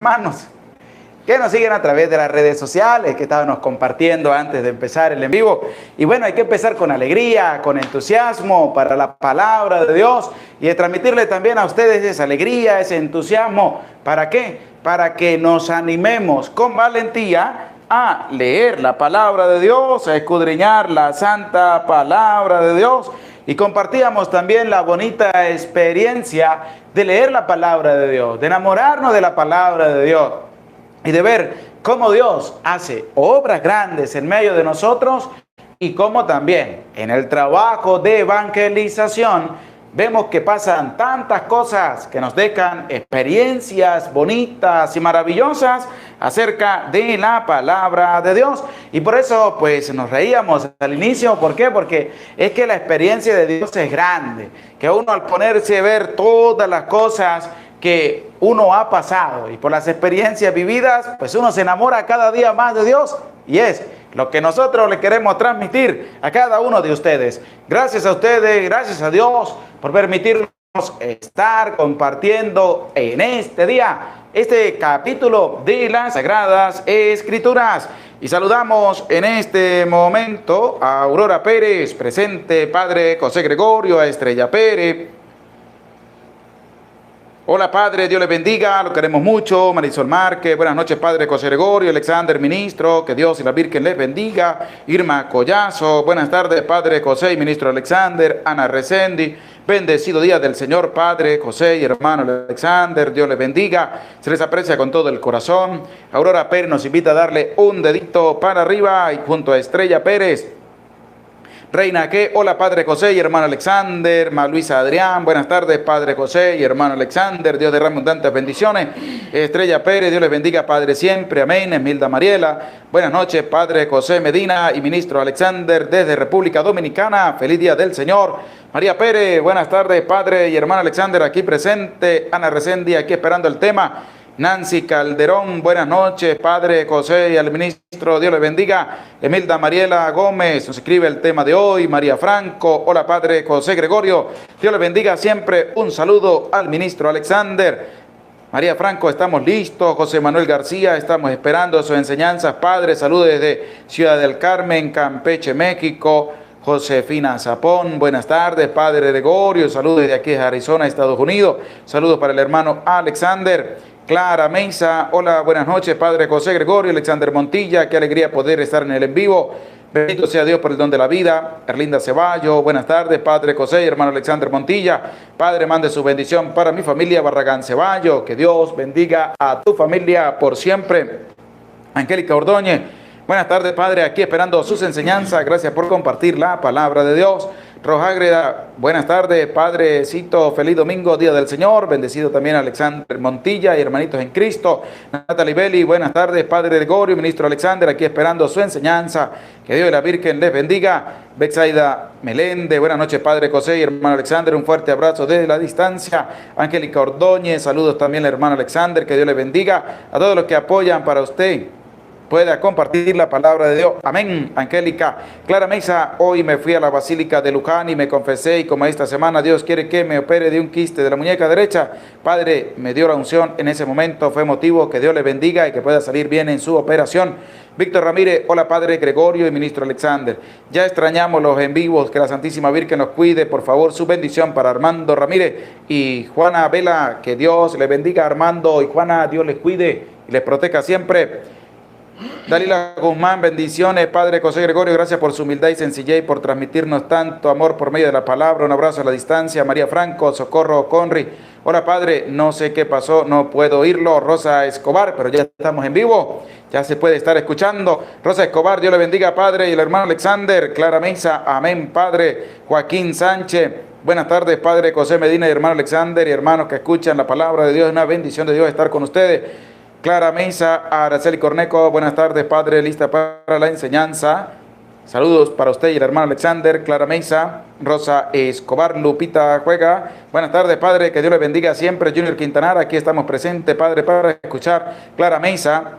hermanos que nos siguen a través de las redes sociales, que estábamos compartiendo antes de empezar el en vivo. Y bueno, hay que empezar con alegría, con entusiasmo para la palabra de Dios y de transmitirle también a ustedes esa alegría, ese entusiasmo. ¿Para qué? Para que nos animemos con valentía a leer la palabra de Dios, a escudriñar la santa palabra de Dios. Y compartíamos también la bonita experiencia de leer la palabra de Dios, de enamorarnos de la palabra de Dios y de ver cómo Dios hace obras grandes en medio de nosotros y cómo también en el trabajo de evangelización vemos que pasan tantas cosas que nos dejan experiencias bonitas y maravillosas acerca de la palabra de Dios. Y por eso pues nos reíamos al inicio. ¿Por qué? Porque es que la experiencia de Dios es grande, que uno al ponerse a ver todas las cosas que uno ha pasado y por las experiencias vividas, pues uno se enamora cada día más de Dios, y es lo que nosotros le queremos transmitir a cada uno de ustedes. Gracias a ustedes, gracias a Dios por permitirnos estar compartiendo en este día este capítulo de las Sagradas Escrituras. Y saludamos en este momento a Aurora Pérez, presente, Padre José Gregorio, a Estrella Pérez. Hola Padre, Dios les bendiga, lo queremos mucho. Marisol Márquez, buenas noches Padre José Gregorio, Alexander Ministro, que Dios y la Virgen les bendiga. Irma Collazo, buenas tardes Padre José y Ministro Alexander. Ana Resendi, bendecido día del Señor Padre José y hermano Alexander, Dios les bendiga, se les aprecia con todo el corazón. Aurora Pérez nos invita a darle un dedito para arriba y junto a Estrella Pérez. Reina que, hola Padre José y hermano Alexander. Luisa Adrián, buenas tardes Padre José y hermano Alexander, Dios derrame abundantes bendiciones. Estrella Pérez, Dios les bendiga Padre siempre, amén. Esmilda Mariela, buenas noches Padre José Medina y Ministro Alexander desde República Dominicana, feliz día del Señor. María Pérez, buenas tardes Padre y hermano Alexander aquí presente. Ana Resendi aquí esperando el tema. Nancy Calderón, buenas noches, Padre José y al Ministro, Dios les bendiga. Emilda Mariela Gómez nos escribe el tema de hoy. María Franco, hola Padre José Gregorio, Dios les bendiga siempre. Un saludo al Ministro Alexander. María Franco, estamos listos. José Manuel García, estamos esperando sus enseñanzas. Padre, saludos desde Ciudad del Carmen, Campeche, México. Josefina Zapón, buenas tardes, Padre Gregorio, saludos desde aquí de Arizona, Estados Unidos. Saludos para el hermano Alexander. Clara Mesa, hola, buenas noches, Padre José Gregorio, Alexander Montilla, qué alegría poder estar en el en vivo. Bendito sea Dios por el don de la vida. Erlinda Ceballo, buenas tardes, Padre José y hermano Alexander Montilla. Padre, mande su bendición para mi familia Barragán Ceballo. Que Dios bendiga a tu familia por siempre. Angélica Ordóñez, buenas tardes, Padre, aquí esperando sus enseñanzas. Gracias por compartir la palabra de Dios. Rojágreda, buenas tardes, Padrecito, feliz domingo, Día del Señor, bendecido también Alexander Montilla y hermanitos en Cristo. Natalie Belli, buenas tardes, Padre Gregorio, Ministro Alexander, aquí esperando su enseñanza, que Dios y la Virgen les bendiga. Betsaida Melende, buenas noches, Padre José y hermano Alexander, un fuerte abrazo desde la distancia. Angélica Ordóñez, saludos también al hermano Alexander, que Dios les bendiga. A todos los que apoyan para usted, pueda compartir la palabra de Dios. Amén. Angélica. Clara Mesa, hoy me fui a la Basílica de Luján y me confesé, y como esta semana Dios quiere que me opere de un quiste de la muñeca derecha, Padre me dio la unción en ese momento, fue motivo, que Dios le bendiga y que pueda salir bien en su operación. Víctor Ramírez, hola Padre Gregorio y Ministro Alexander, ya extrañamos los en vivos, que la Santísima Virgen nos cuide, por favor, su bendición para Armando Ramírez y Juana Vela, que Dios le bendiga. Armando y Juana, Dios les cuide y les proteja siempre. Dalila Guzmán, bendiciones, Padre José Gregorio, gracias por su humildad y sencillez y por transmitirnos tanto amor por medio de la palabra. Un abrazo a la distancia. María Franco, Socorro Conry, hola Padre, no sé qué pasó, no puedo oírlo. Rosa Escobar, pero ya estamos en vivo, ya se puede estar escuchando. Rosa Escobar, Dios le bendiga, Padre, y el hermano Alexander. Clara Mesa, amén, Padre. Joaquín Sánchez, buenas tardes, Padre José Medina y hermano Alexander, y hermanos que escuchan la palabra de Dios, una bendición de Dios estar con ustedes. Clara Mesa, Araceli Corneco, buenas tardes, Padre, lista para la enseñanza. Saludos para usted y el hermano Alexander. Clara Mesa, Rosa Escobar, Lupita Juega, buenas tardes, Padre, que Dios le bendiga siempre. Junior Quintanar, aquí estamos presentes, Padre, para escuchar. Clara Mesa,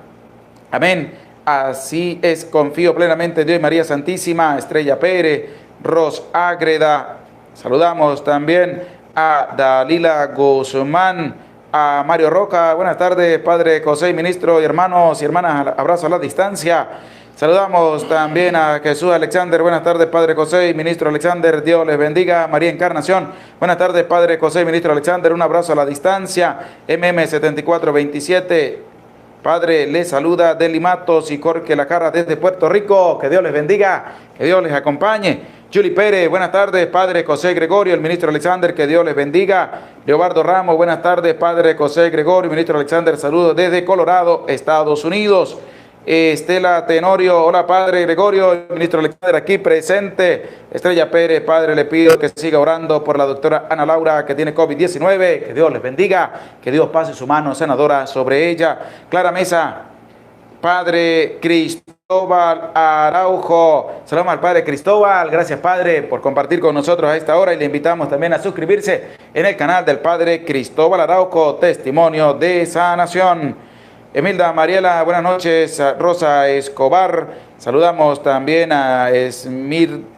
amén. Así es, confío plenamente en Dios y María Santísima. Estrella Pérez, Ros Ágreda, saludamos también a Dalila Guzmán, a Mario Roca. Buenas tardes, Padre José, ministro y hermanos y hermanas, abrazo a la distancia. Saludamos también a Jesús Alexander. Buenas tardes, Padre José y ministro Alexander. Dios les bendiga. María Encarnación. Buenas tardes, Padre José y ministro Alexander. Un abrazo a la distancia. MM7427. Padre, les saluda Deli Matos y Jorge Lajarra desde Puerto Rico. Que Dios les bendiga, que Dios les acompañe. Julie Pérez, buenas tardes, Padre José Gregorio, el ministro Alexander, que Dios les bendiga. Leobardo Ramos, buenas tardes, Padre José Gregorio, ministro Alexander, saludos desde Colorado, Estados Unidos. Estela Tenorio, hola Padre Gregorio, el ministro Alexander aquí presente. Estrella Pérez, Padre, le pido que siga orando por la doctora Ana Laura, que tiene COVID-19, que Dios les bendiga, que Dios pase su mano sanadora sobre ella. Clara Mesa, Padre Cristóbal Araujo, saludos al Padre Cristóbal, gracias Padre por compartir con nosotros a esta hora y le invitamos también a suscribirse en el canal del Padre Cristóbal Araujo, Testimonio de Sanación. Emilda Mariela, buenas noches. Rosa Escobar, saludamos también a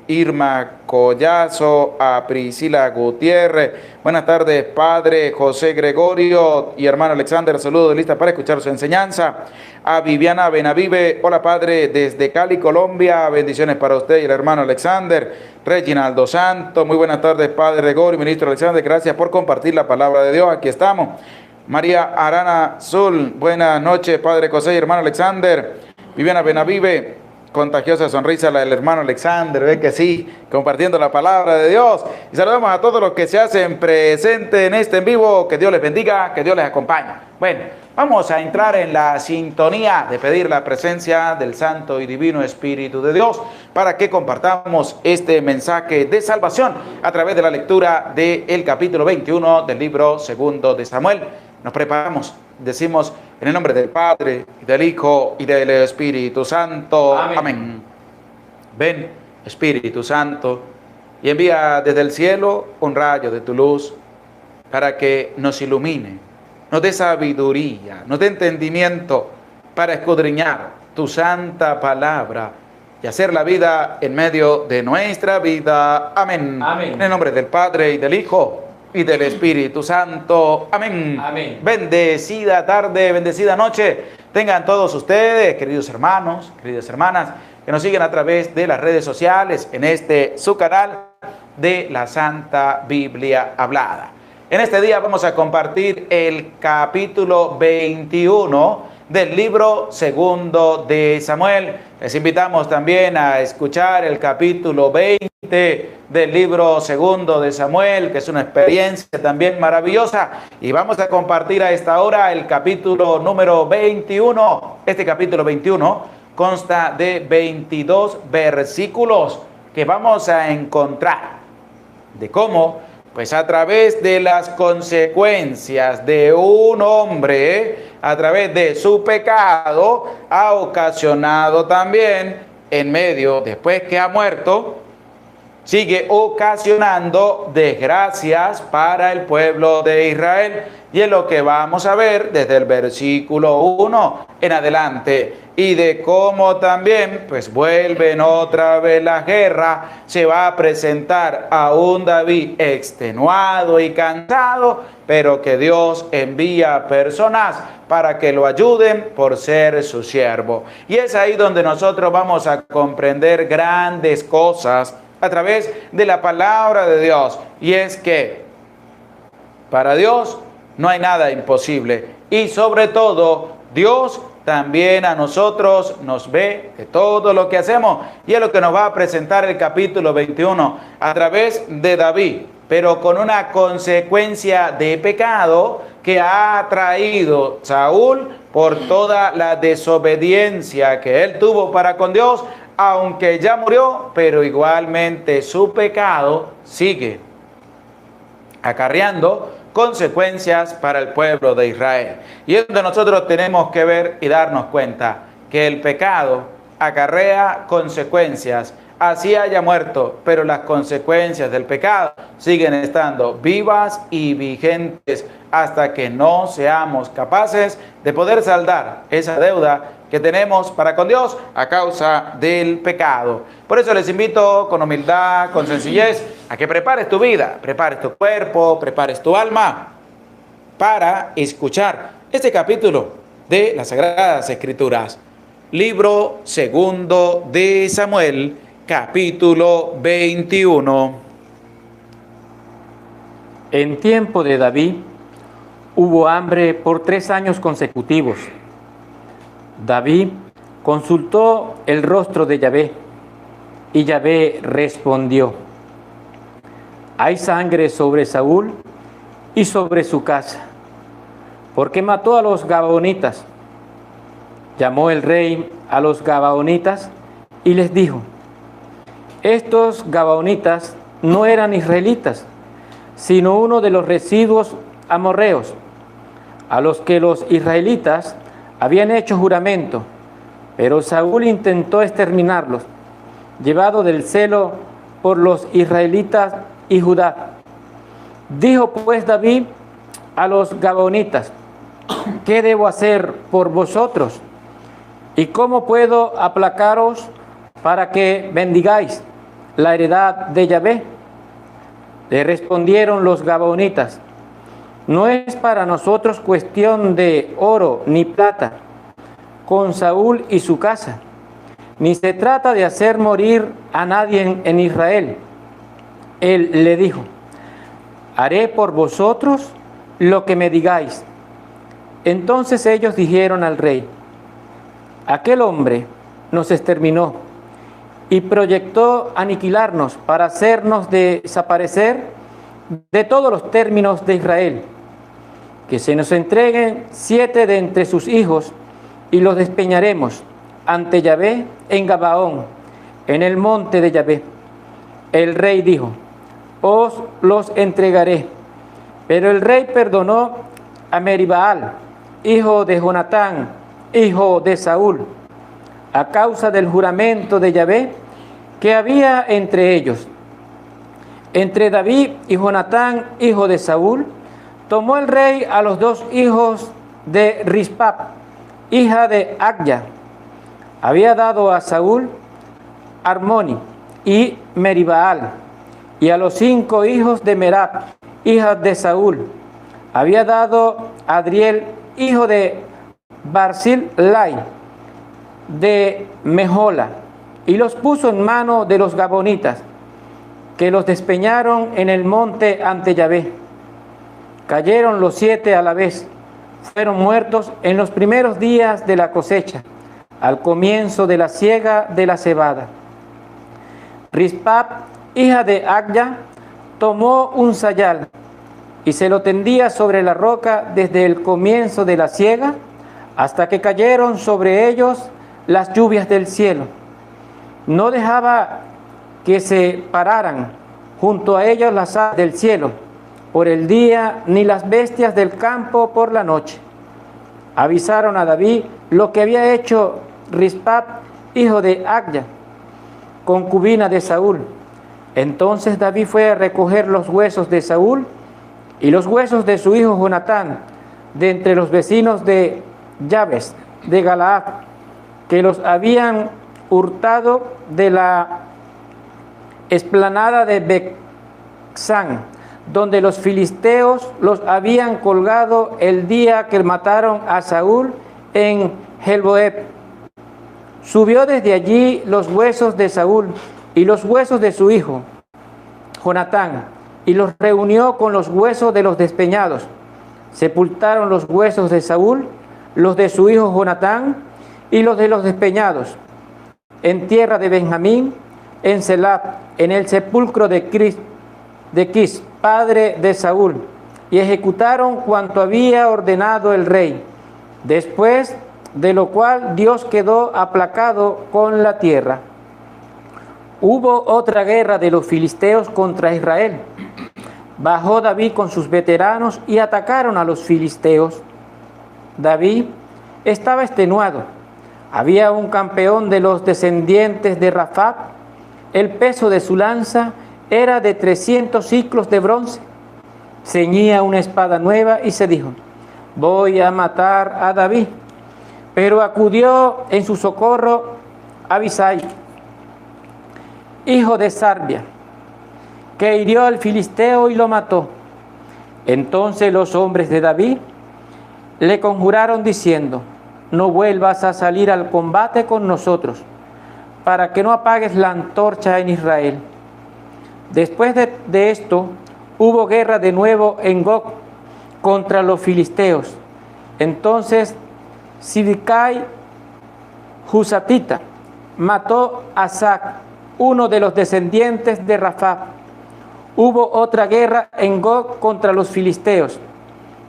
Irma Collazo, a Priscila Gutiérrez. Buenas tardes, Padre José Gregorio y hermano Alexander, saludos, lista para escuchar su enseñanza. A Viviana Benavive, hola Padre, desde Cali, Colombia, bendiciones para usted y el hermano Alexander. Reginaldo Santos, muy buenas tardes, Padre Gregorio, ministro Alexander, gracias por compartir la palabra de Dios, aquí estamos. María Arana Zul, buenas noches, Padre José y hermano Alexander. Viviana Benavive, contagiosa sonrisa la del hermano Alexander, ve que sí, compartiendo la palabra de Dios. Y saludamos a todos los que se hacen presentes en este en vivo, que Dios les bendiga, que Dios les acompañe. Bueno, vamos a entrar en la sintonía de pedir la presencia del Santo y Divino Espíritu de Dios para que compartamos este mensaje de salvación a través de la lectura del capítulo 21 del libro segundo de Samuel. Nos preparamos, decimos en el nombre del Padre, del Hijo y del Espíritu Santo. Amén. Amén. Ven, Espíritu Santo, y envía desde el cielo un rayo de tu luz para que nos ilumine, nos dé sabiduría, nos dé entendimiento para escudriñar tu santa palabra y hacer la vida en medio de nuestra vida. Amén. Amén. En el nombre del Padre y del Hijo y del Espíritu Santo. Amén. Amén. Bendecida tarde, bendecida noche tengan todos ustedes, queridos hermanos, queridas hermanas, que nos siguen a través de las redes sociales en su canal de la Santa Biblia Hablada. En este día vamos a compartir el capítulo 21 del libro segundo de Samuel. Les invitamos también a escuchar el capítulo 20 del libro segundo de Samuel, que es una experiencia también maravillosa. Y vamos a compartir a esta hora el capítulo número 21. Este capítulo 21 consta de 22 versículos que vamos a encontrar de cómo, pues a través de las consecuencias de un hombre, a través de su pecado, ha ocasionado también en medio, después que ha muerto, sigue ocasionando desgracias para el pueblo de Israel. Y es lo que vamos a ver desde el versículo 1 en adelante. Y de cómo también, pues vuelven otra vez la guerra. Se va a presentar a un David extenuado y cansado, pero que Dios envía personas para que lo ayuden por ser su siervo. Y es ahí donde nosotros vamos a comprender grandes cosas a través de la palabra de Dios. Y es que para Dios no hay nada imposible. Y sobre todo, Dios también a nosotros nos ve de todo lo que hacemos. Y es lo que nos va a presentar el capítulo 21 a través de David, pero con una consecuencia de pecado que ha traído Saúl por toda la desobediencia que él tuvo para con Dios, aunque ya murió, pero igualmente su pecado sigue acarreando consecuencias para el pueblo de Israel. Y es donde nosotros tenemos que ver y darnos cuenta que el pecado acarrea consecuencias, así haya muerto, pero las consecuencias del pecado siguen estando vivas y vigentes hasta que no seamos capaces de poder saldar esa deuda que tenemos para con Dios a causa del pecado. Por eso les invito con humildad, con sencillez, a que prepares tu vida, prepares tu cuerpo, prepares tu alma para escuchar este capítulo de las Sagradas Escrituras. Libro segundo de Samuel, capítulo 21. En tiempo de David hubo hambre por 3 años consecutivos. David consultó el rostro de Yahvé, y Yahvé respondió: hay sangre sobre Saúl y sobre su casa, porque mató a los gabaonitas. Llamó el rey a los gabaonitas y les dijo: estos gabaonitas no eran israelitas, sino uno de los residuos amorreos, a los que los israelitas habían hecho juramento, pero Saúl intentó exterminarlos, llevado del celo por los israelitas y Judá. Dijo pues David a los gabaonitas: ¿qué debo hacer por vosotros? ¿Y cómo puedo aplacaros para que bendigáis la heredad de Yahvé? Le respondieron los gabaonitas: no es para nosotros cuestión de oro ni plata con Saúl y su casa, ni se trata de hacer morir a nadie en Israel. Él le dijo: haré por vosotros lo que me digáis. Entonces ellos dijeron al rey: aquel hombre nos exterminó y proyectó aniquilarnos para hacernos desaparecer de todos los términos de Israel. Que se nos entreguen 7 de entre sus hijos y los despeñaremos ante Yahvé en Gabaón, en el monte de Yahvé. El rey dijo: os los entregaré. Pero el rey perdonó a Meribaal, hijo de Jonatán, hijo de Saúl, a causa del juramento de Yahvé que había entre ellos. Entre David y Jonatán, hijo de Saúl, tomó el rey a los 2 hijos de Rispa, hija de Agya. Había dado a Saúl Armoni y Meribaal, y a los 5 hijos de Merab, hija de Saúl. Había dado a Adriel, hijo de Barzillai, de Mejola, y los puso en mano de los gabonitas, que los despeñaron en el monte ante Yahvé. Cayeron los 7 a la vez, fueron muertos en los primeros días de la cosecha, al comienzo de la siega de la cebada. Rispa, hija de Agya, tomó un sayal y se lo tendía sobre la roca desde el comienzo de la siega hasta que cayeron sobre ellos las lluvias del cielo. No dejaba que se pararan junto a ellos las aves del cielo por el día, ni las bestias del campo por la noche. Avisaron a David lo que había hecho Rispa, hijo de Agya, concubina de Saúl. Entonces David fue a recoger los huesos de Saúl y los huesos de su hijo Jonatán de entre los vecinos de Yabes de Galaad, que los habían hurtado de la explanada de Bexán, donde los filisteos los habían colgado el día que mataron a Saúl en Gelboeb. Subió desde allí los huesos de Saúl y los huesos de su hijo Jonatán, y los reunió con los huesos de los despeñados. Sepultaron los huesos de Saúl, los de su hijo Jonatán y los de los despeñados en tierra de Benjamín, en Selah, en el sepulcro de Quis, padre de Saúl, y ejecutaron cuanto había ordenado el rey. Después de lo cual Dios quedó aplacado con la tierra. Hubo otra guerra de los filisteos contra Israel. Bajó David con sus veteranos y atacaron a los filisteos. David estaba extenuado. Había un campeón de los descendientes de Rafat. El peso de su lanza era de 300 siclos de bronce. Ceñía una espada nueva y se dijo: voy a matar a David. Pero acudió en su socorro Abisai, hijo de Sarbia, que hirió al filisteo y lo mató. Entonces los hombres de David le conjuraron diciendo: no vuelvas a salir al combate con nosotros, para que no apagues la antorcha en Israel. Después de esto, hubo guerra de nuevo en Gog contra los filisteos. Entonces Sibecai Husatita mató a Sac, uno de los descendientes de Rapha. Hubo otra guerra en Gog contra los filisteos.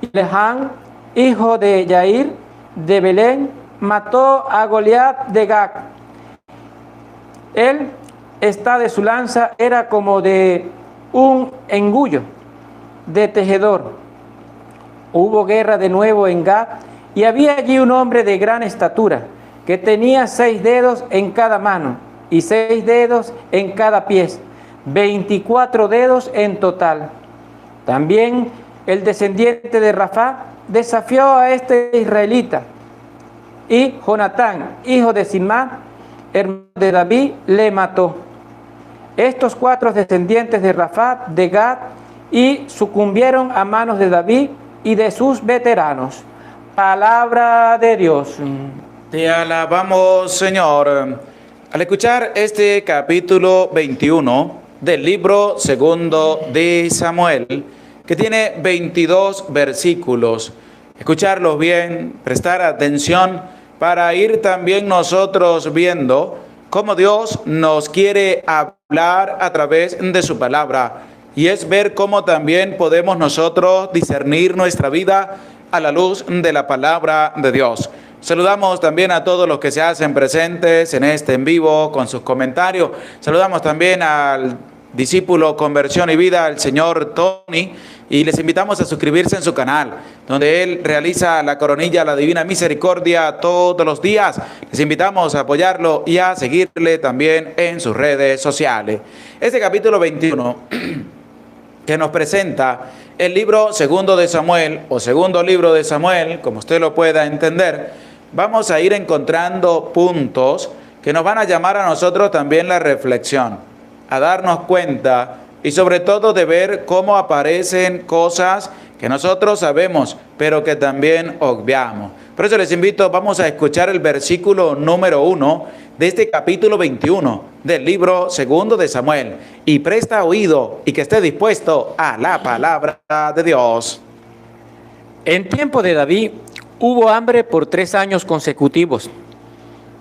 Y Lehán, hijo de Yair de Belén, mató a Goliat de Gat. Él, esta de su lanza era como de un engullo de tejedor. Hubo guerra de nuevo en Gat, y había allí un hombre de gran estatura, que tenía 6 dedos en cada mano, y 6 dedos en cada pie, 24 dedos en total. También el descendiente de Rapha desafió a este israelita, y Jonatán, hijo de Simá, hermano de David, le mató. Estos 4 descendientes de Rapha de Gad y sucumbieron a manos de David y de sus veteranos. Palabra de Dios. Te alabamos, Señor. Al escuchar este capítulo 21 del libro segundo de Samuel, que tiene 22 versículos, escucharlos bien, prestar atención para ir también nosotros viendo cómo Dios nos quiere hablar a través de su palabra, y es ver cómo también podemos nosotros discernir nuestra vida a la luz de la palabra de Dios. Saludamos también a todos los que se hacen presentes en este en vivo con sus comentarios. Saludamos también al discípulo Conversión y Vida, el señor Tony, y les invitamos a suscribirse en su canal, donde él realiza la coronilla, la Divina Misericordia todos los días. Les invitamos a apoyarlo y a seguirle también en sus redes sociales. Este capítulo 21 que nos presenta el libro segundo de Samuel, o segundo libro de Samuel, como usted lo pueda entender, vamos a ir encontrando puntos que nos van a llamar a nosotros también la reflexión, a darnos cuenta y sobre todo de ver cómo aparecen cosas que nosotros sabemos, pero que también obviamos. Por eso les invito, vamos a escuchar el versículo número 1 de este capítulo 21 del libro segundo de Samuel. Y presta oído y que esté dispuesto a la palabra de Dios. En tiempo de David hubo hambre por 3 años consecutivos.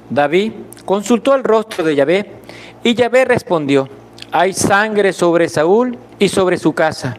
David consultó el rostro de Yahvé, y Yahvé respondió: hay sangre sobre Saúl y sobre su casa.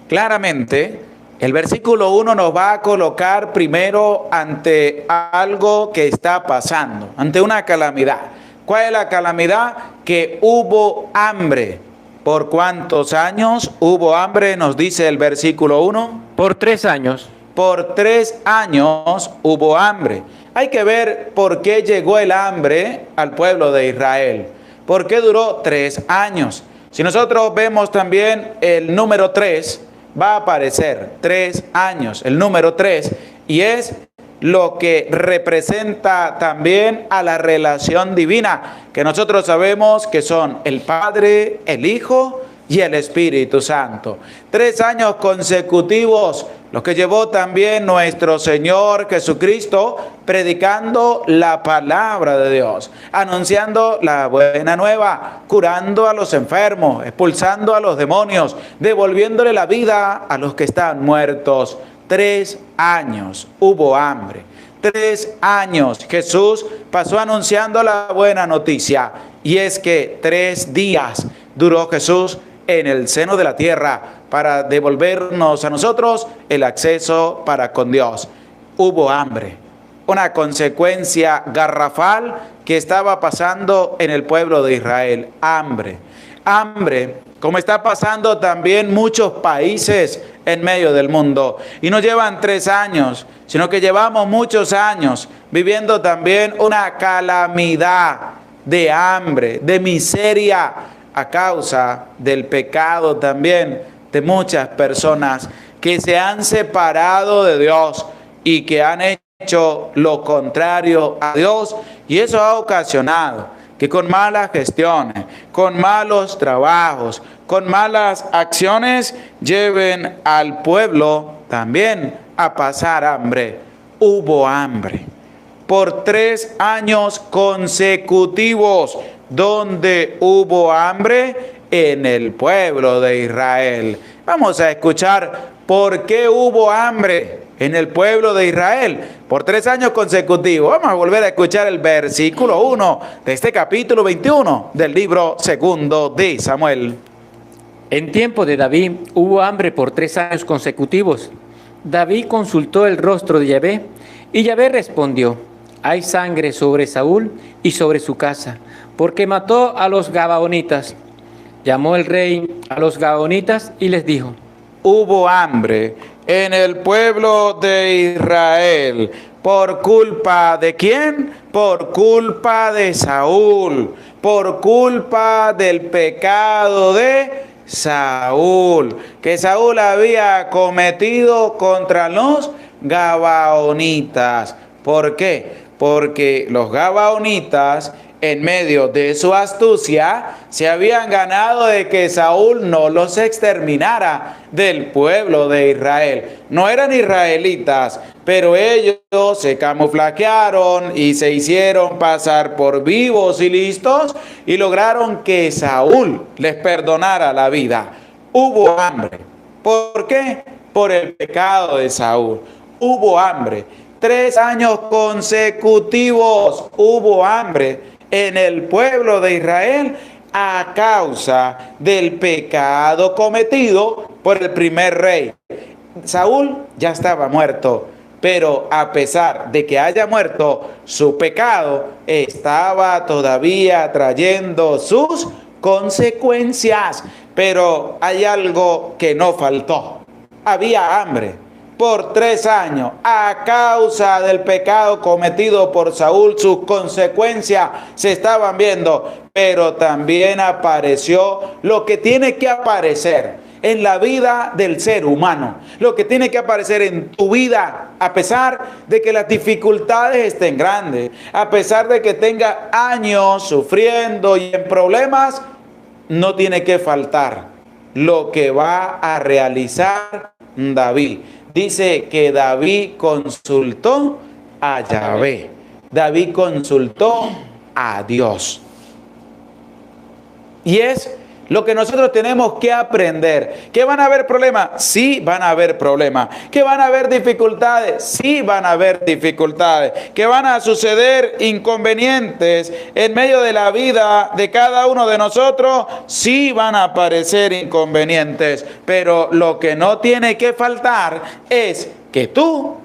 Claramente, el versículo 1 nos va a colocar primero ante algo que está pasando, ante una calamidad. ¿Cuál es la calamidad? Que hubo hambre. ¿Por cuántos años hubo hambre? Nos dice el versículo 1. Por 3 años. Por 3 años hubo hambre. Hay que ver por qué llegó el hambre al pueblo de Israel. ¿Por qué duró 3 años? Si nosotros vemos también el número 3, va a aparecer 3 años, el número 3, y es lo que representa también a la relación divina, que nosotros sabemos que son el Padre, el Hijo y el Espíritu Santo. 3 años consecutivos, lo que llevó también nuestro Señor Jesucristo predicando la palabra de Dios, anunciando la buena nueva, curando a los enfermos, expulsando a los demonios, devolviéndole la vida a los que están muertos. 3 años hubo hambre. 3 años Jesús pasó anunciando la buena noticia, y es que 3 días duró Jesús en el seno de la tierra para devolvernos a nosotros el acceso para con Dios. Hubo hambre, una consecuencia garrafal que estaba pasando en el pueblo de Israel. Hambre, como está pasando también muchos países en medio del mundo. Y no llevan 3 años, sino que llevamos muchos años viviendo también una calamidad de hambre, de miseria, a causa del pecado también de muchas personas que se han separado de Dios y que han hecho lo contrario a Dios, y eso ha ocasionado que con malas gestiones, con malos trabajos, con malas acciones lleven al pueblo también a pasar hambre. Hubo hambre por 3 años consecutivos. ¿Dónde hubo hambre? En el pueblo de Israel. Vamos a escuchar por qué hubo hambre en el pueblo de Israel por 3 años consecutivos. Vamos a volver a escuchar el versículo 1 de este capítulo 21 del libro 2 de Samuel. En tiempo de David hubo hambre por 3 años consecutivos. David consultó el rostro de Yahvé, y Yahvé respondió: hay sangre sobre Saúl y sobre su casa, porque mató a los gabaonitas. Llamó el rey a los gabaonitas y les dijo: hubo hambre en el pueblo de Israel. ¿Por culpa de quién? Por culpa de Saúl. Por culpa del pecado de Saúl, que Saúl había cometido contra los gabaonitas. ¿Por qué? Porque los gabaonitas, en medio de su astucia, se habían ganado de que Saúl no los exterminara del pueblo de Israel. No eran israelitas, pero ellos se camuflajearon y se hicieron pasar por vivos y listos y lograron que Saúl les perdonara la vida. Hubo hambre. ¿Por qué? Por el pecado de Saúl. Hubo hambre. 3 años consecutivos hubo hambre en el pueblo de Israel a causa del pecado cometido por el primer rey. Saúl ya estaba muerto, pero a pesar de que haya muerto, su pecado estaba todavía trayendo sus consecuencias. Pero hay algo que no faltó. Había hambre. Por 3 años, a causa del pecado cometido por Saúl, sus consecuencias se estaban viendo, pero también apareció lo que tiene que aparecer en la vida del ser humano, lo que tiene que aparecer en tu vida, a pesar de que las dificultades estén grandes, a pesar de que tenga años sufriendo y en problemas, no tiene que faltar lo que va a realizar David. Dice que David consultó a Yahvé. David consultó a Dios. Y es lo que nosotros tenemos que aprender. ¿Que van a haber problemas? Sí, van a haber problemas. ¿Que van a haber dificultades? Sí, van a haber dificultades. ¿Que van a suceder inconvenientes en medio de la vida de cada uno de nosotros? Sí, van a aparecer inconvenientes. Pero lo que no tiene que faltar es que tú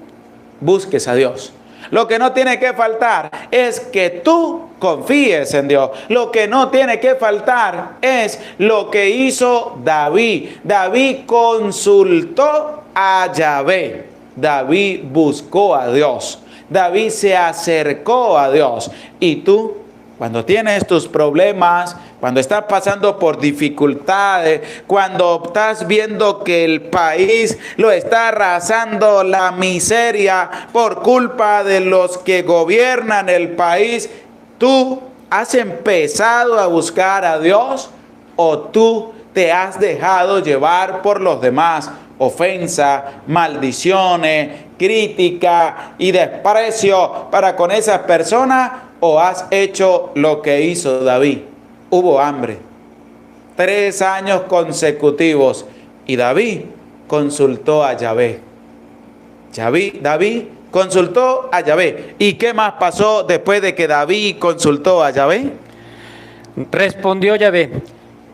busques a Dios. Lo que no tiene que faltar es que tú confíes en Dios. Lo que no tiene que faltar es lo que hizo David. David consultó a Yahvé. David buscó a Dios. David se acercó a Dios. Y tú, cuando tienes tus problemas, cuando estás pasando por dificultades, cuando estás viendo que el país lo está arrasando la miseria por culpa de los que gobiernan el país, ¿tú has empezado a buscar a Dios o tú te has dejado llevar por los demás? Ofensa, maldiciones, crítica y desprecio para con esas personas, ¿o has hecho lo que hizo David? Hubo hambre, 3 años consecutivos, y David consultó a Yahvé. David consultó a Yahvé. ¿Y qué más pasó después de que David consultó a Yahvé? Respondió Yahvé: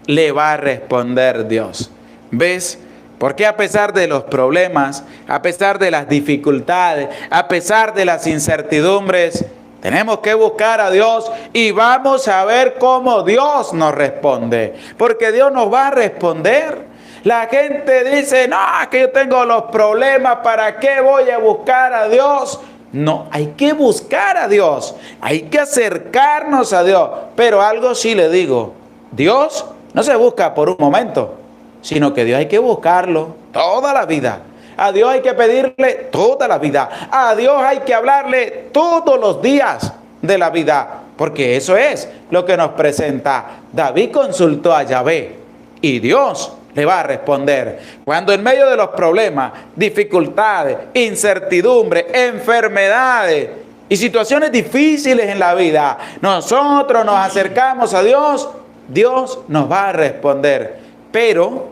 le va a responder Dios. ¿Ves? Porque a pesar de los problemas, a pesar de las dificultades, a pesar de las incertidumbres, tenemos que buscar a Dios y vamos a ver cómo Dios nos responde. Porque Dios nos va a responder. La gente dice: no, que yo tengo los problemas, ¿para qué voy a buscar a Dios? No, hay que buscar a Dios. Hay que acercarnos a Dios. Pero algo sí le digo: Dios no se busca por un momento, sino que Dios hay que buscarlo toda la vida. A Dios hay que pedirle toda la vida. A Dios hay que hablarle todos los días de la vida. Porque eso es lo que nos presenta. David consultó a Yahvé. y Dios le va a responder. Cuando en medio de los problemas, dificultades, incertidumbre, enfermedades y situaciones difíciles en la vida, nosotros nos acercamos a Dios, Dios nos va a responder. Pero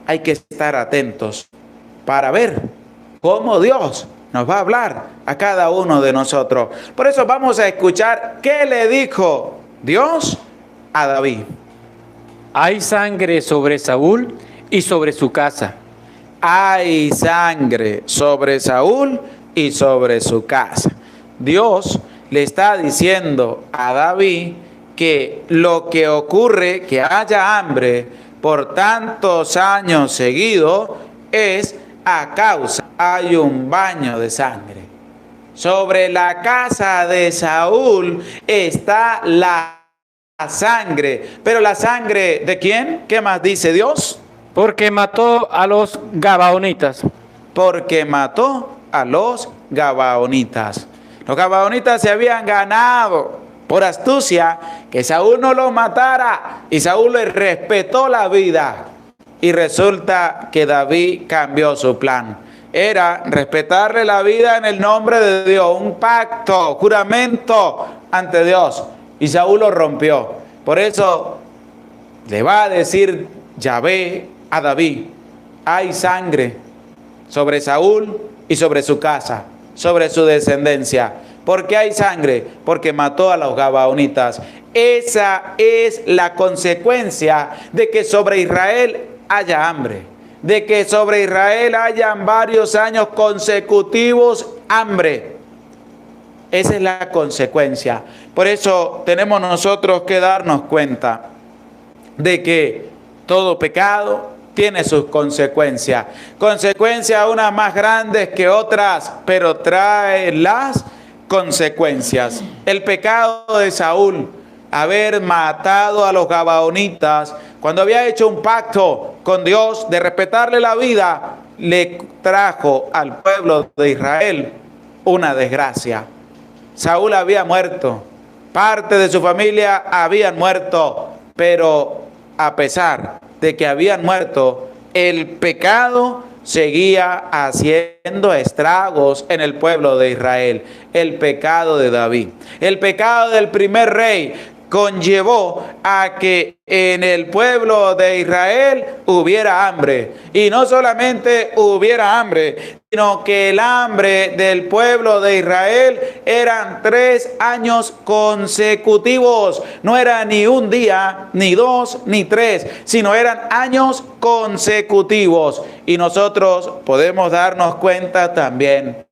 hay que estar atentos para ver cómo Dios nos va a hablar a cada uno de nosotros. Por eso vamos a escuchar qué le dijo Dios a David. Hay sangre sobre Saúl y sobre su casa. Hay sangre sobre Saúl y sobre su casa. Dios le está diciendo a David que lo que ocurre, que haya hambre por tantos años seguidos, es a causa, hay un baño de sangre. Sobre la casa de Saúl está la sangre. Pero la sangre ¿de quién? ¿Qué más dice Dios? Porque mató a los gabaonitas. Porque mató a los gabaonitas. Los gabaonitas se habían ganado por astucia que Saúl no los matara, y Saúl le respetó la vida. Y resulta que David cambió su plan. Era respetarle la vida en el nombre de Dios, un pacto, juramento ante Dios. Y Saúl lo rompió. Por eso le va a decir Yahvé a David: hay sangre sobre Saúl y sobre su casa, sobre su descendencia. ¿Por qué hay sangre? Porque mató a los gabaonitas. Esa es la consecuencia de que sobre Israel haya hambre, de que sobre Israel hayan varios años consecutivos hambre. Esa es la consecuencia. Por eso tenemos nosotros que darnos cuenta de que todo pecado tiene sus consecuencias. Consecuencias unas más grandes que otras, pero trae las consecuencias. El pecado de Saúl, haber matado a los gabaonitas, cuando había hecho un pacto con Dios de respetarle la vida, le trajo al pueblo de Israel una desgracia. Saúl había muerto, parte de su familia habían muerto, pero a pesar de que habían muerto, el pecado seguía haciendo estragos en el pueblo de Israel. El pecado de David, el pecado del primer rey, conllevó a que en el pueblo de Israel hubiera hambre. Y no solamente hubiera hambre, sino que el hambre del pueblo de Israel eran 3 años consecutivos. No era ni un día, ni 2, ni 3, sino eran años consecutivos. Y nosotros podemos darnos cuenta también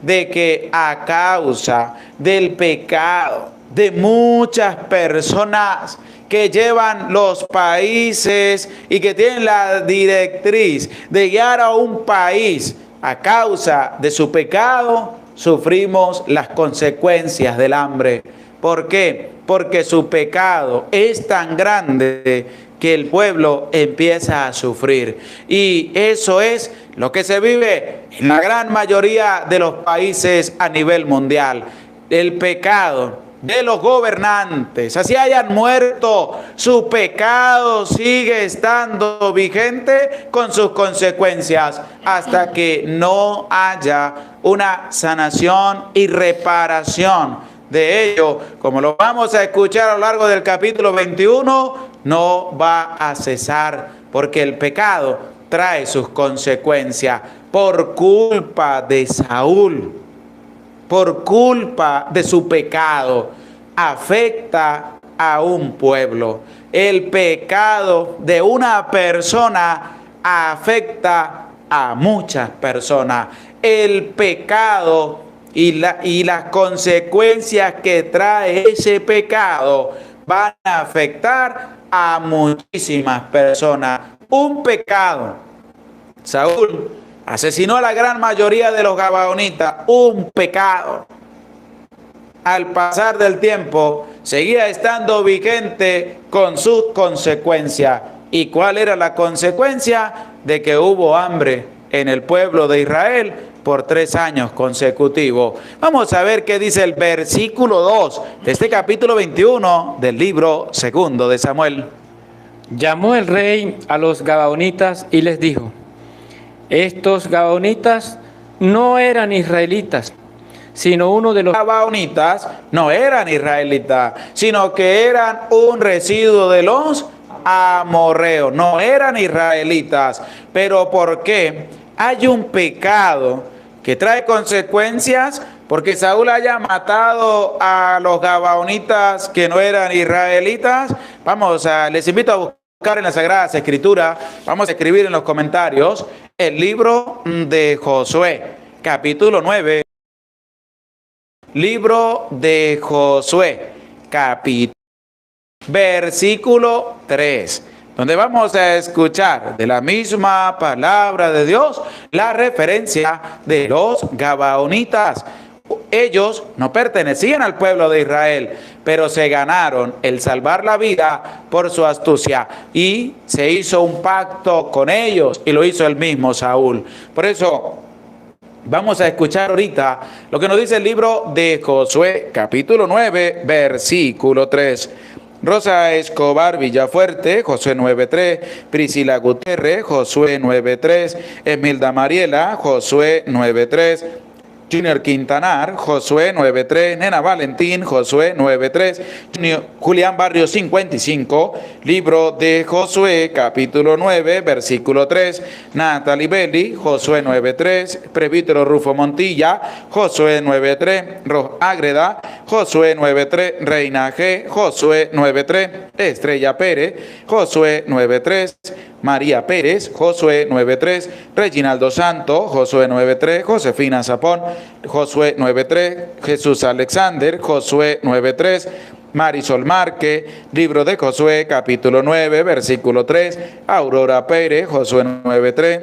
de que a causa del pecado de muchas personas que llevan los países y que tienen la directriz de guiar a un país, a causa de su pecado, sufrimos las consecuencias del hambre. ¿Por qué? Porque su pecado es tan grande que el pueblo empieza a sufrir. Y eso es lo que se vive en la gran mayoría de los países a nivel mundial. El pecado de los gobernantes, así hayan muerto, su pecado sigue estando vigente con sus consecuencias hasta que no haya una sanación y reparación de ello. Como lo vamos a escuchar a lo largo del capítulo 21, no va a cesar, porque el pecado trae sus consecuencias por culpa de Saúl. Por culpa de su pecado, afecta a un pueblo. El pecado de una persona afecta a muchas personas. El pecado y las consecuencias que trae ese pecado van a afectar a muchísimas personas. Un pecado. Saúl asesinó a la gran mayoría de los gabaonitas, un pecado. Al pasar del tiempo, seguía estando vigente con sus consecuencias. ¿Y cuál era la consecuencia? De que hubo hambre en el pueblo de Israel por 3 años consecutivos. Vamos a ver qué dice el versículo 2 de este capítulo 21 del libro 2 de Samuel. Llamó el rey a los gabaonitas y les dijo: estos gabaonitas no eran israelitas, sino uno de los Gabaonitas no eran israelitas, sino que eran un residuo de los amorreos, no eran israelitas. Pero ¿por qué hay un pecado que trae consecuencias? Porque Saúl haya matado a los gabaonitas que no eran israelitas. Les invito a buscar en las Sagradas Escrituras, vamos a escribir en los comentarios el libro de Josué, capítulo 9. Libro de Josué, capítulo, versículo 3, donde vamos a escuchar de la misma palabra de Dios la referencia de los gabaonitas. Ellos no pertenecían al pueblo de Israel, pero se ganaron el salvar la vida por su astucia y se hizo un pacto con ellos y lo hizo el mismo Saúl. Por eso vamos a escuchar ahorita lo que nos dice el libro de Josué, capítulo 9, versículo 3. Rosa Escobar Villafuerte, Josué 9.3, Priscila Gutiérrez, Josué 9.3, Esmilda Mariela, Josué 9.3, Junior Quintanar, Josué 9.3, Nena Valentín, Josué 9.3, Julián Barrio 55, libro de Josué, capítulo 9, versículo 3, Natalie Belli, Josué 9.3, Presbítero Rufo Montilla, Josué 9.3, Ros Ágreda, Josué 9.3, Reina G, Josué 9.3, Estrella Pérez, Josué 9.3, María Pérez, Josué 9.3, Reginaldo Santo, Josué 9.3, Josefina Zapón, Josué 9.3, Jesús Alexander, Josué 9.3, Marisol Márquez, libro de Josué, capítulo 9, versículo 3, Aurora Pérez, Josué 9.3,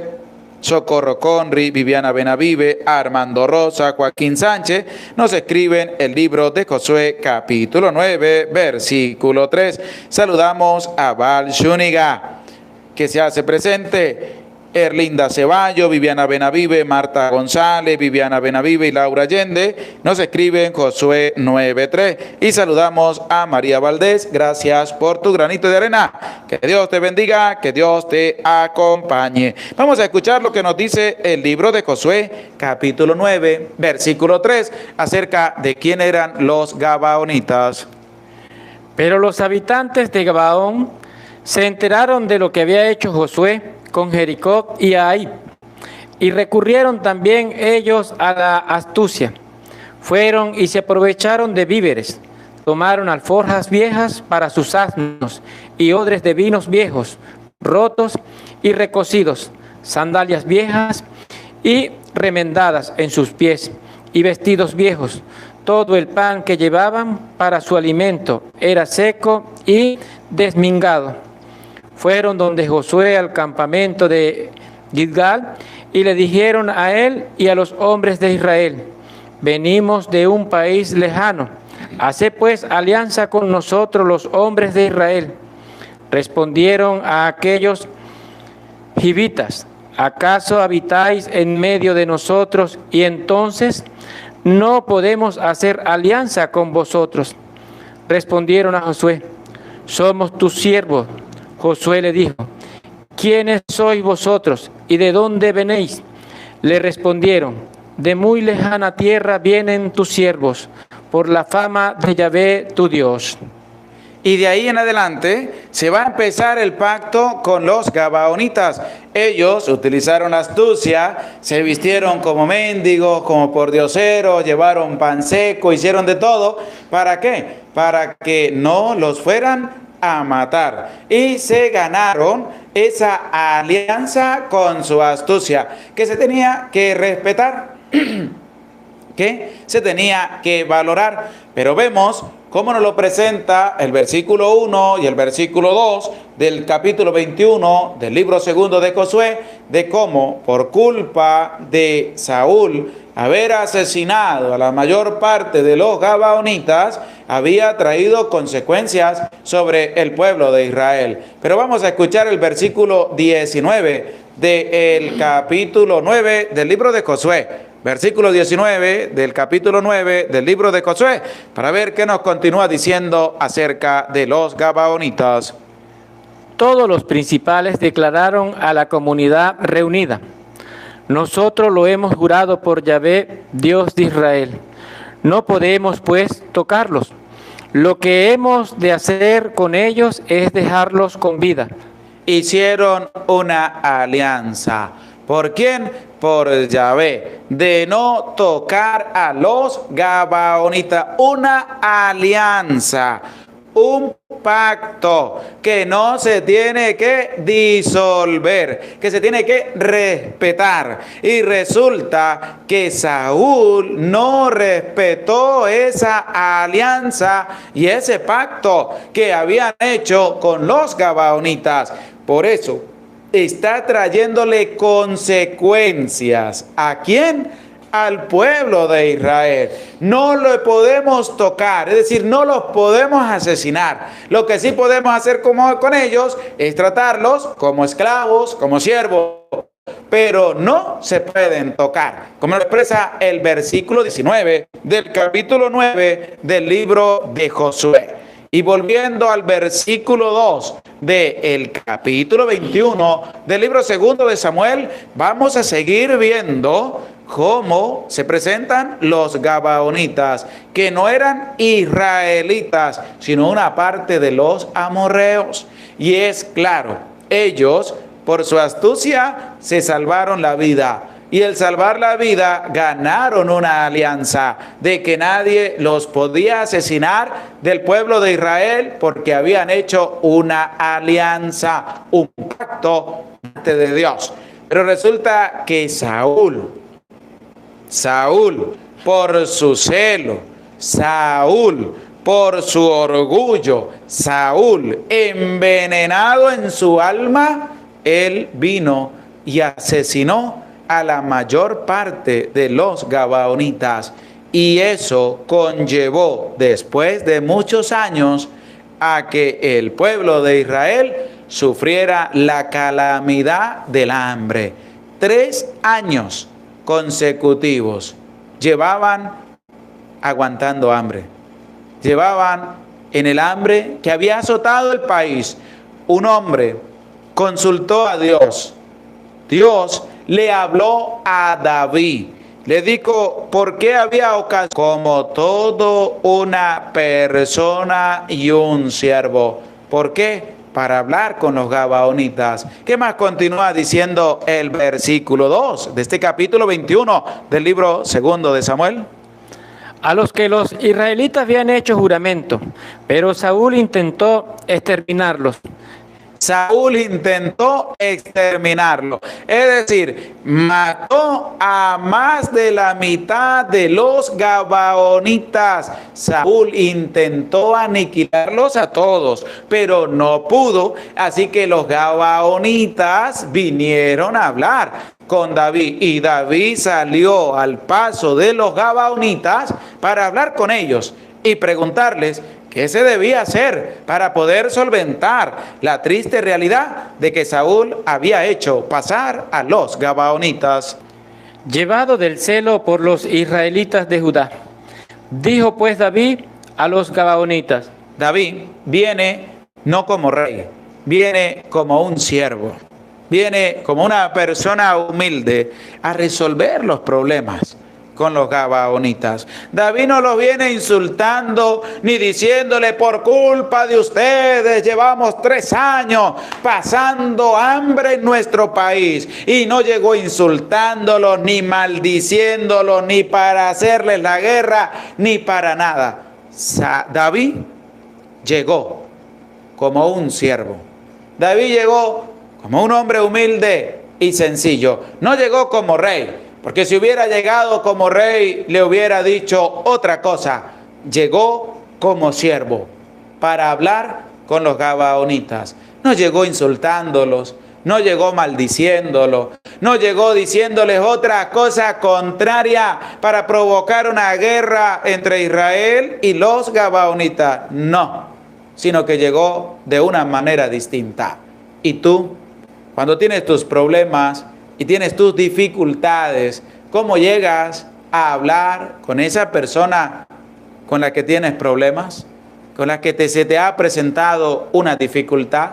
Socorro Conri, Viviana Benavive, Armando Rosa, Joaquín Sánchez, nos escriben el libro de Josué, capítulo 9, versículo 3. Saludamos a Val Zúñiga, que se hace presente, Erlinda Ceballo, Viviana Benavive, Marta González, Viviana Benavive y Laura Allende, nos escriben Josué 9.3. Y saludamos a María Valdés, gracias por tu granito de arena. Que Dios te bendiga, que Dios te acompañe. Vamos a escuchar lo que nos dice el libro de Josué, capítulo 9, versículo 3, acerca de quién eran los gabaonitas. Pero los habitantes de Gabaón se enteraron de lo que había hecho Josué con Jericó y Ai, y recurrieron también ellos a la astucia. Fueron y se aprovecharon de víveres, tomaron alforjas viejas para sus asnos y odres de vinos viejos, rotos y recocidos, sandalias viejas y remendadas en sus pies, y vestidos viejos. Todo el pan que llevaban para su alimento era seco y desmingado. Fueron donde Josué al campamento de Gilgal y le dijeron a él y a los hombres de Israel: venimos de un país lejano, haced pues alianza con nosotros los hombres de Israel. Respondieron a aquellos gibitas: ¿acaso habitáis en medio de nosotros y entonces no podemos hacer alianza con vosotros? Respondieron a Josué: somos tus siervos. Josué le dijo: ¿quiénes sois vosotros y de dónde venís? Le respondieron: de muy lejana tierra vienen tus siervos, por la fama de Yahvé tu Dios. Y de ahí en adelante se va a empezar el pacto con los gabaonitas. Ellos utilizaron astucia, se vistieron como mendigos, como pordioseros, llevaron pan seco, hicieron de todo. ¿Para qué? Para que no los fueran a matar, y se ganaron esa alianza con su astucia, que se tenía que respetar, que se tenía que valorar. Pero vemos cómo nos lo presenta el versículo 1 y el versículo 2 del capítulo 21 del libro segundo de Josué, de cómo por culpa de Saúl haber asesinado a la mayor parte de los gabaonitas había traído consecuencias sobre el pueblo de Israel. Pero vamos a escuchar el versículo 19 del capítulo 9 del libro de Josué. Versículo 19 del capítulo 9 del libro de Josué, para ver qué nos continúa diciendo acerca de los gabaonitas. todos los principales declararon a la comunidad reunida: nosotros lo hemos jurado por Yahvé, Dios de Israel. No podemos, pues, tocarlos. Lo que hemos de hacer con ellos es dejarlos con vida. Hicieron una alianza. ¿Por quién? Por Yahvé, de no tocar a los gabaonitas. Una alianza, un pacto que no se tiene que disolver, que se tiene que respetar. Y resulta que Saúl no respetó esa alianza y ese pacto que habían hecho con los gabaonitas. Por eso está trayéndole consecuencias. ¿A quién? Al pueblo de Israel. No lo podemos tocar, es decir, no los podemos asesinar. Lo que sí podemos hacer con ellos es tratarlos como esclavos, como siervos, pero no se pueden tocar, como lo expresa el versículo 19 del capítulo 9 del libro de Josué. Y volviendo al versículo 2 del capítulo 21 del libro segundo de Samuel, vamos a seguir viendo cómo se presentan los gabaonitas, que no eran israelitas, sino una parte de los amorreos. Y es claro, ellos por su astucia se salvaron la vida. Y al salvar la vida ganaron una alianza de que nadie los podía asesinar del pueblo de Israel, porque habían hecho una alianza, un pacto de Dios. Pero resulta que Saúl, por su celo, Saúl, por su orgullo, Saúl, envenenado en su alma, él vino y asesinó a la mayor parte de los gabaonitas. Y eso conllevó, después de muchos años, a que el pueblo de Israel sufriera la calamidad del hambre. 3 años consecutivos llevaban aguantando hambre. Llevaban en el hambre que había azotado el país. Un hombre consultó a Dios. Dios le habló a David. Le dijo por qué había ocasión, como todo una persona y un siervo. ¿Por qué? Para hablar con los gabaonitas. ¿Qué más continúa diciendo el versículo 2 de este capítulo 21 del libro segundo de Samuel? A los que los israelitas habían hecho juramento, pero Saúl intentó exterminarlos. Saúl intentó exterminarlo, es decir, mató a más de la mitad de los gabaonitas. Saúl intentó aniquilarlos a todos, pero no pudo, así que los gabaonitas vinieron a hablar con David, y David salió al paso de los gabaonitas para hablar con ellos y preguntarles ¿qué se debía hacer para poder solventar la triste realidad de que Saúl había hecho pasar a los gabaonitas? Llevado del celo por los israelitas de Judá, dijo pues David a los gabaonitas: David viene no como rey, viene como un siervo, viene como una persona humilde a resolver los problemas con los gabaonitas. David no los viene insultando ni diciéndole por culpa de ustedes llevamos 3 años pasando hambre en nuestro país, y no llegó insultándolos ni maldiciéndolos ni para hacerles la guerra ni para nada. David llegó como un siervo. David llegó como un hombre humilde y sencillo. No llegó como rey, porque si hubiera llegado como rey, le hubiera dicho otra cosa. Llegó como siervo para hablar con los gabaonitas. No llegó insultándolos, no llegó maldiciéndolos, no llegó diciéndoles otra cosa contraria para provocar una guerra entre Israel y los gabaonitas. No, sino que llegó de una manera distinta. Y tú, cuando tienes tus problemas y tienes tus dificultades, ¿cómo llegas a hablar con esa persona con la que tienes problemas? ¿Con la que se te ha presentado una dificultad?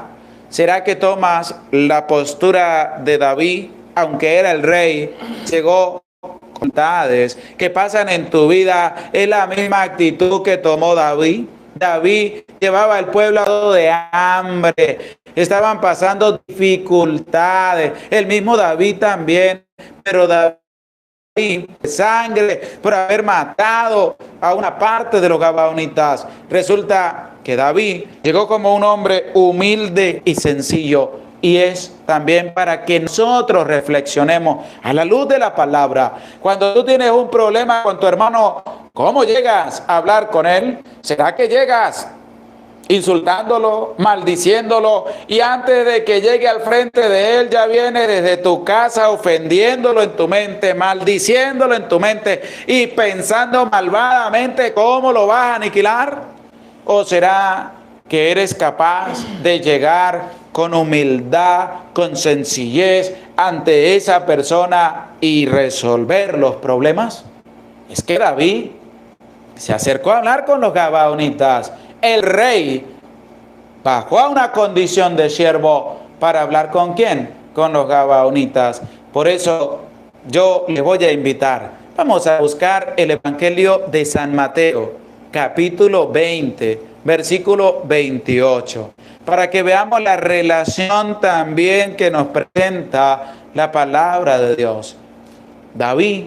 ¿Será que tomas la postura de David, aunque era el rey? Llegó dificultades que pasan en tu vida, es la misma actitud que tomó David. David llevaba al pueblo de hambre, estaban pasando dificultades, el mismo David también, pero David sangre por haber matado a una parte de los gabaonitas. Resulta que David llegó como un hombre humilde y sencillo, y es también para que nosotros reflexionemos a la luz de la palabra. Cuando tú tienes un problema con tu hermano, ¿cómo llegas a hablar con él? ¿Será que llegas insultándolo, maldiciéndolo, y antes de que llegue al frente de él ya viene desde tu casa ofendiéndolo en tu mente, maldiciéndolo en tu mente y pensando malvadamente cómo lo vas a aniquilar? ¿O será que eres capaz de llegar con humildad, con sencillez ante esa persona y resolver los problemas? Es que David se acercó a hablar con los gabaonitas. El rey bajó a una condición de siervo para hablar ¿con quién? Con los gabaonitas. Por eso yo le voy a invitar. Vamos a buscar el Evangelio de San Mateo, capítulo 20, versículo 28, para que veamos la relación también que nos presenta la palabra de Dios. David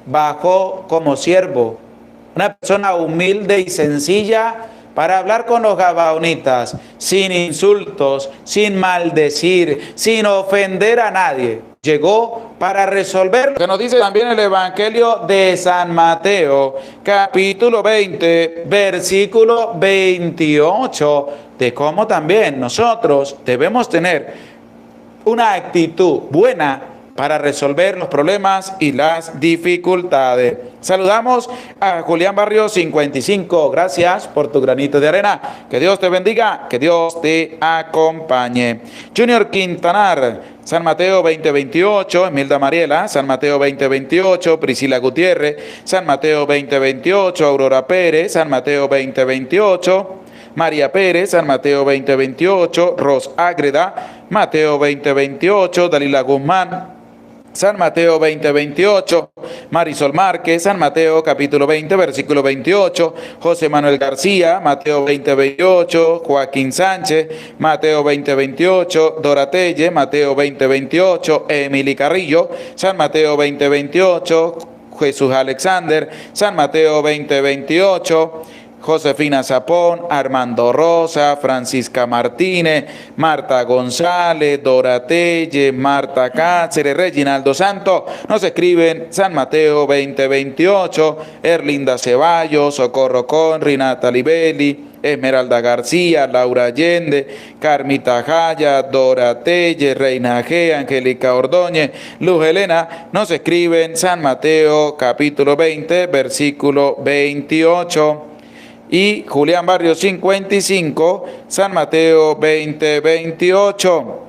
bajó como siervo, una persona humilde y sencilla, para hablar con los gabaonitas, sin insultos, sin maldecir, sin ofender a nadie. Llegó para resolver lo que nos dice también el Evangelio de San Mateo, capítulo 20, versículo 28, de cómo también nosotros debemos tener una actitud buena para resolver los problemas y las dificultades. Saludamos a Julián Barrio 55. Gracias por tu granito de arena. Que Dios te bendiga, que Dios te acompañe. Junior Quintanar, San Mateo 20:28. Emilda Mariela, San Mateo 20:28. Priscila Gutiérrez, San Mateo 20:28. Aurora Pérez, San Mateo 20:28. María Pérez, San Mateo 20:28. Ros Ágreda, Mateo 20:28. Dalila Guzmán, San Mateo 20:28, Marisol Márquez, San Mateo capítulo 20, versículo 28, José Manuel García, Mateo 20:28, Joaquín Sánchez, Mateo 20:28, Dora Telle, Mateo 20:28, Emily Carrillo, San Mateo 20:28, Jesús Alexander, San Mateo 20:28, Josefina Zapón, Armando Rosa, Francisca Martínez, Marta González, Dora Telle, Marta Cáceres, Reginaldo Santos. Nos escriben San Mateo 20:28, Erlinda Ceballos, Socorro Conri, Natalie Belli, Esmeralda García, Laura Allende, Carmita Jaya, Dora Telle, Reina G, Angélica Ordóñez, Luz Helena. Nos escriben San Mateo capítulo 20, versículo 28. Y Julián Barrio 55, San Mateo 20:28.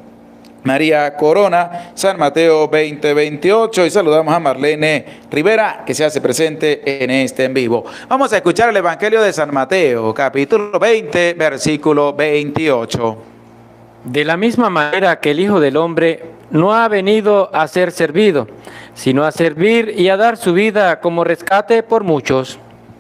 María Corona, San Mateo 20:28. Y saludamos a Marlene Rivera, que se hace presente en este en vivo. Vamos a escuchar el Evangelio de San Mateo, capítulo 20, versículo 28. De la misma manera que el Hijo del Hombre no ha venido a ser servido, sino a servir y a dar su vida como rescate por muchos.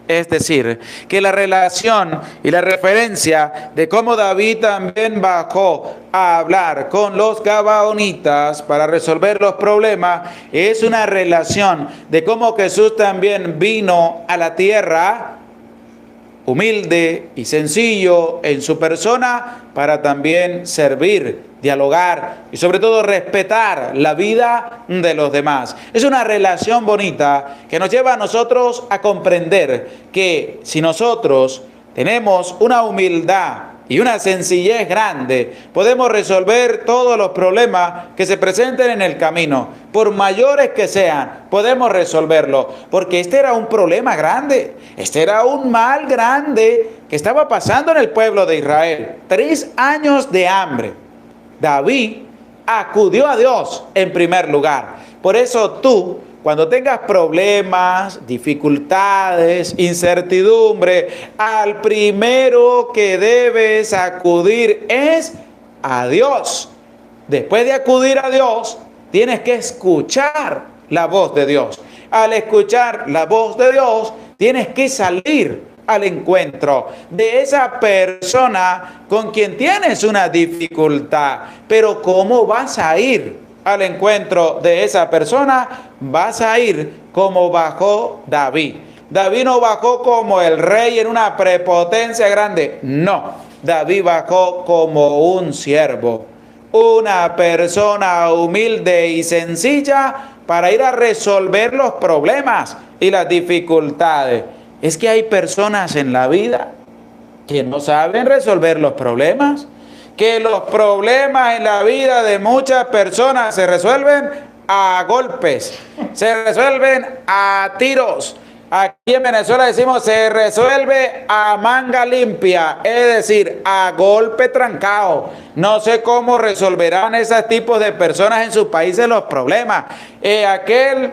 Es decir, que la relación y la referencia de cómo David también bajó a hablar con los gabaonitas para resolver los problemas es una relación de cómo Jesús también vino a la tierra humilde y sencillo en su persona para también servir, dialogar y sobre todo respetar la vida de los demás. Es una relación bonita que nos lleva a nosotros a comprender que si nosotros tenemos una humildad y una sencillez grande, podemos resolver todos los problemas que se presenten en el camino. Por mayores que sean, podemos resolverlo. Porque este era un problema grande. Este era un mal grande que estaba pasando en el pueblo de Israel. 3 años de hambre. David acudió a Dios en primer lugar. Por eso tú, cuando tengas problemas, dificultades, incertidumbre, al primero que debes acudir es a Dios. Después de acudir a Dios, tienes que escuchar la voz de Dios. Al escuchar la voz de Dios, tienes que salir al encuentro de esa persona con quien tienes una dificultad. Pero ¿cómo vas a ir al encuentro de esa persona? Vas a ir como bajó David. David no bajó como el rey en una prepotencia grande. No, David bajó como un siervo, una persona humilde y sencilla para ir a resolver los problemas y las dificultades. Es que hay personas en la vida que no saben resolver los problemas, que los problemas en la vida de muchas personas se resuelven a golpes, se resuelven a tiros. Aquí en Venezuela decimos se resuelve a manga limpia, es decir, a golpe trancado. No sé cómo resolverán esos tipos de personas en sus países los problemas. Aquel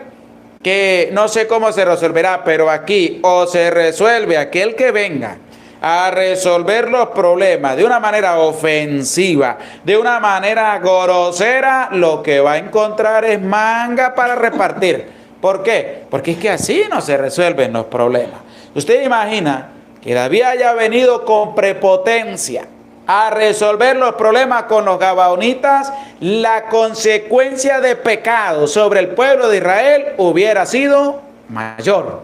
que no sé cómo se resolverá, pero aquí o se resuelve aquel que venga a resolver los problemas de una manera ofensiva, de una manera grosera, lo que va a encontrar es manga para repartir. ¿Por qué? Porque es que así no se resuelven los problemas. Usted imagina que David haya venido con prepotencia a resolver los problemas con los gabaonitas, la consecuencia de pecado sobre el pueblo de Israel hubiera sido mayor.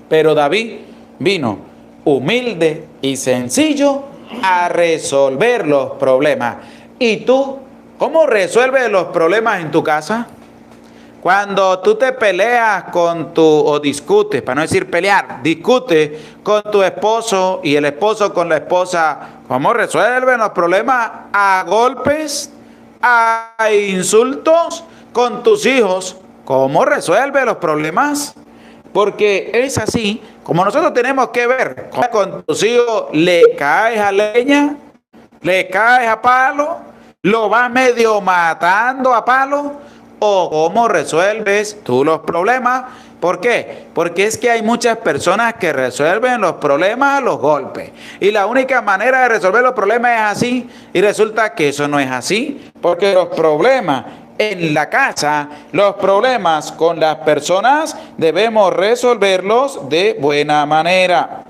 Pero David vino humilde y sencillo a resolver los problemas. ¿Y tú cómo resuelves los problemas en tu casa? Cuando tú te peleas o discutes, para no decir pelear, discutes con tu esposo y el esposo con la esposa, ¿cómo resuelven los problemas? ¿A golpes? ¿A insultos? Con tus hijos, ¿cómo resuelve los problemas? Porque es así como nosotros tenemos que ver. Con tus hijos le caes a leña, le caes a palo, lo vas medio matando a palo. ¿O cómo resuelves tú los problemas? ¿Por qué? Porque es que hay muchas personas que resuelven los problemas a los golpes. Y la única manera de resolver los problemas es así. Y resulta que eso no es así. Porque los problemas en la casa, los problemas con las personas, debemos resolverlos de buena manera.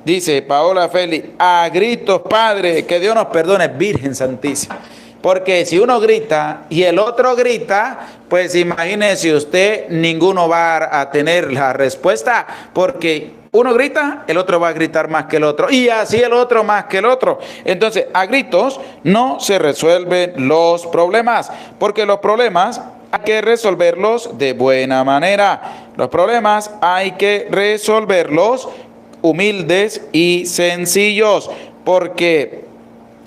Dice Paola Félix, a gritos, Padre, que Dios nos perdone, Virgen Santísima. Porque si uno grita y el otro grita, pues imagínese usted, ninguno va a tener la respuesta, porque uno grita, el otro va a gritar más que el otro, y así el otro más que el otro. Entonces, a gritos no se resuelven los problemas, porque los problemas hay que resolverlos de buena manera. Los problemas hay que resolverlos humildes y sencillos, porque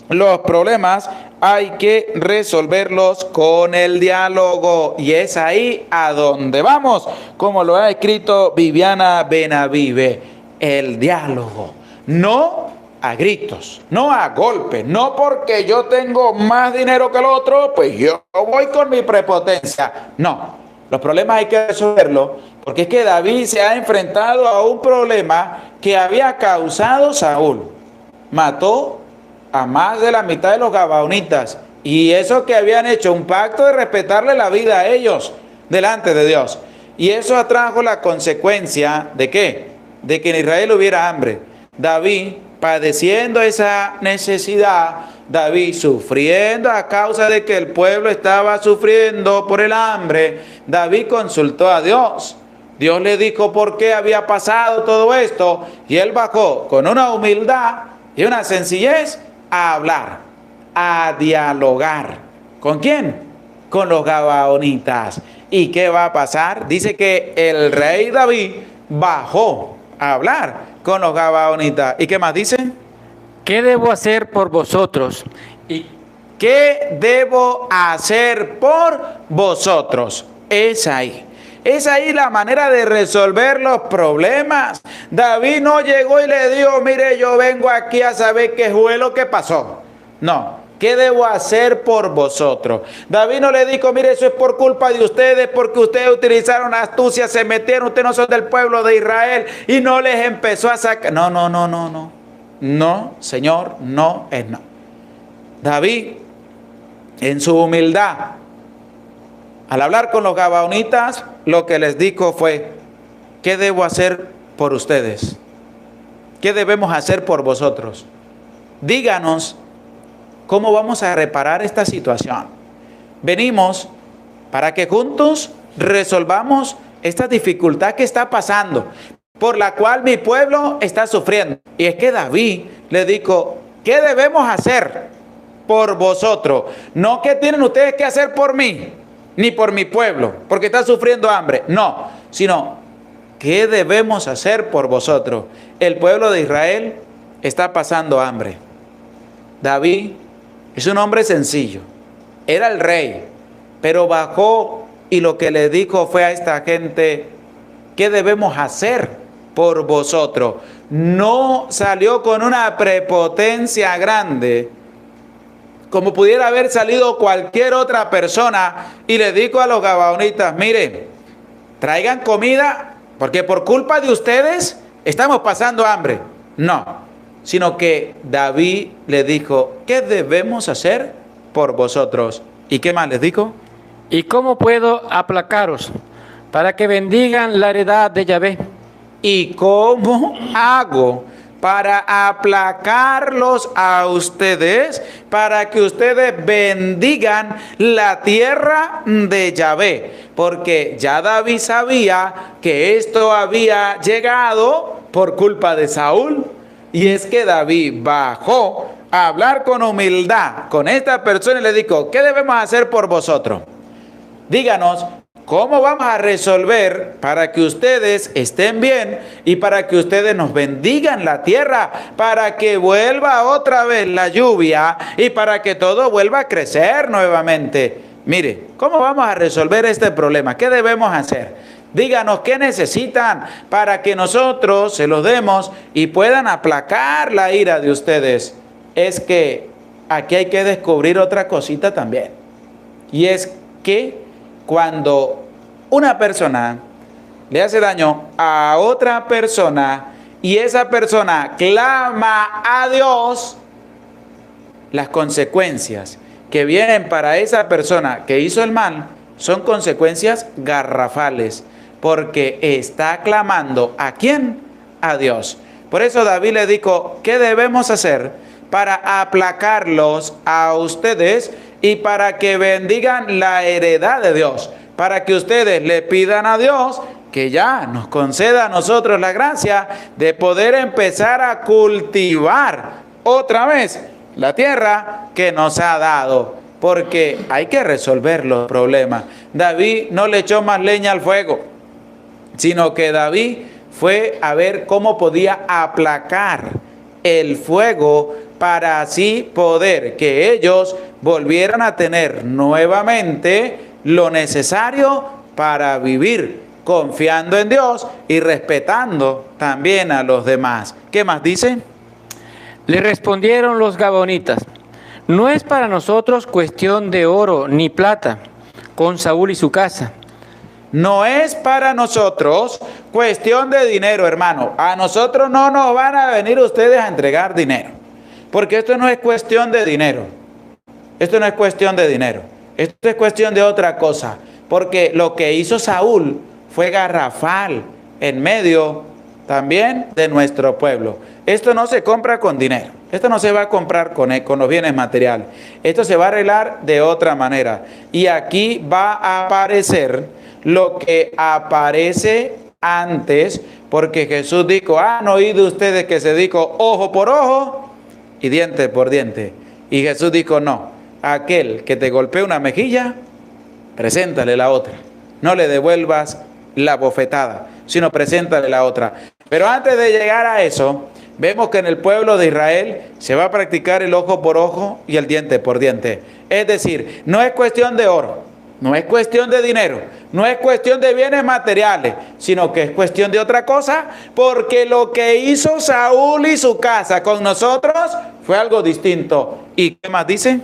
los problemas hay que resolverlos con el diálogo, y es ahí a donde vamos, como lo ha escrito Viviana Benavive, el diálogo, no a gritos, no a golpes, no porque yo tengo más dinero que el otro, pues yo voy con mi prepotencia. No, los problemas hay que resolverlos, porque es que David se ha enfrentado a un problema que había causado Saúl. Mató a más de la mitad de los gabaonitas, y eso que habían hecho un pacto de respetarle la vida a ellos delante de Dios, y eso atrajo la consecuencia de ¿qué? De que en Israel hubiera hambre. David padeciendo esa necesidad, David sufriendo a causa de que el pueblo estaba sufriendo por el hambre, David consultó a Dios. Dios le dijo por qué había pasado todo esto, y él bajó con una humildad y una sencillez a hablar, a dialogar. ¿Con quién? Con los gabaonitas. ¿Y qué va a pasar? Dice que el rey David bajó a hablar con los gabaonitas. ¿Y qué más dice? ¿Qué debo hacer por vosotros? ¿Y qué debo hacer por vosotros? Es ahí. Es ahí la manera de resolver los problemas. David no llegó y le dijo, mire, yo vengo aquí a saber qué fue lo que pasó. No, ¿qué debo hacer por vosotros? David no le dijo, mire, eso es por culpa de ustedes, porque ustedes utilizaron astucia, se metieron, ustedes no son del pueblo de Israel, y no les empezó a sacar. No, Señor, no es no. David, en su humildad, al hablar con los gabaonitas, lo que les dijo fue: ¿qué debo hacer por ustedes? ¿Qué debemos hacer por vosotros? Díganos cómo vamos a reparar esta situación. Venimos para que juntos resolvamos esta dificultad que está pasando, por la cual mi pueblo está sufriendo. Y es que David le dijo: ¿qué debemos hacer por vosotros? No qué tienen ustedes que hacer por mí, ni por mi pueblo, porque está sufriendo hambre. No, sino ¿qué debemos hacer por vosotros? El pueblo de Israel está pasando hambre. David es un hombre sencillo, era el rey, pero bajó y lo que le dijo fue a esta gente: ¿qué debemos hacer por vosotros? No salió con una prepotencia grande, como pudiera haber salido cualquier otra persona, y le dijo a los gabaonitas: miren, traigan comida, porque por culpa de ustedes estamos pasando hambre. No, sino que David le dijo: ¿qué debemos hacer por vosotros? ¿Y qué más les dijo? ¿Y cómo puedo aplacaros para que bendigan la heredad de Yahvé? ¿Y cómo hago para aplacarlos a ustedes, para que ustedes bendigan la tierra de Yahvé? Porque ya David sabía que esto había llegado por culpa de Saúl. Y es que David bajó a hablar con humildad con esta persona y le dijo: ¿qué debemos hacer por vosotros? Díganos cómo vamos a resolver para que ustedes estén bien y para que ustedes nos bendigan la tierra, para que vuelva otra vez la lluvia y para que todo vuelva a crecer nuevamente. Mire, ¿cómo vamos a resolver este problema? ¿Qué debemos hacer? Díganos qué necesitan para que nosotros se los demos y puedan aplacar la ira de ustedes. Es que aquí hay que descubrir otra cosita también. Y es que cuando una persona le hace daño a otra persona y esa persona clama a Dios, las consecuencias que vienen para esa persona que hizo el mal son consecuencias garrafales, porque está clamando ¿a quién? A Dios. Por eso David le dijo: ¿qué debemos hacer para aplacarlos a ustedes y para que bendigan la heredad de Dios? Para que ustedes le pidan a Dios que ya nos conceda a nosotros la gracia de poder empezar a cultivar otra vez la tierra que nos ha dado, porque hay que resolver los problemas. David no le echó más leña al fuego, sino que David fue a ver cómo podía aplacar el fuego para así poder que ellos volvieran a tener nuevamente lo necesario para vivir confiando en Dios y respetando también a los demás. ¿Qué más dice? Le respondieron los gabaonitas: no es para nosotros cuestión de oro ni plata con Saúl y su casa. No es para nosotros cuestión de dinero, hermano. A nosotros no nos van a venir ustedes a entregar dinero, porque esto no es cuestión de dinero. Esto no es cuestión de dinero. Esto es cuestión de otra cosa, porque lo que hizo Saúl fue garrafal en medio también de nuestro pueblo. Esto no se compra con dinero. Esto no se va a comprar con los bienes materiales. Esto se va a arreglar de otra manera. Y aquí va a aparecer lo que aparece antes, porque Jesús dijo: ¿han oído ustedes que se dijo ojo por ojo y diente por diente? Y Jesús dijo: no, aquel que te golpee una mejilla, preséntale la otra. No le devuelvas la bofetada, sino preséntale la otra. Pero antes de llegar a eso, vemos que en el pueblo de Israel se va a practicar el ojo por ojo y el diente por diente. Es decir, no es cuestión de oro, no es cuestión de dinero, no es cuestión de bienes materiales, sino que es cuestión de otra cosa, porque lo que hizo Saúl y su casa con nosotros fue algo distinto. ¿Y qué más dice?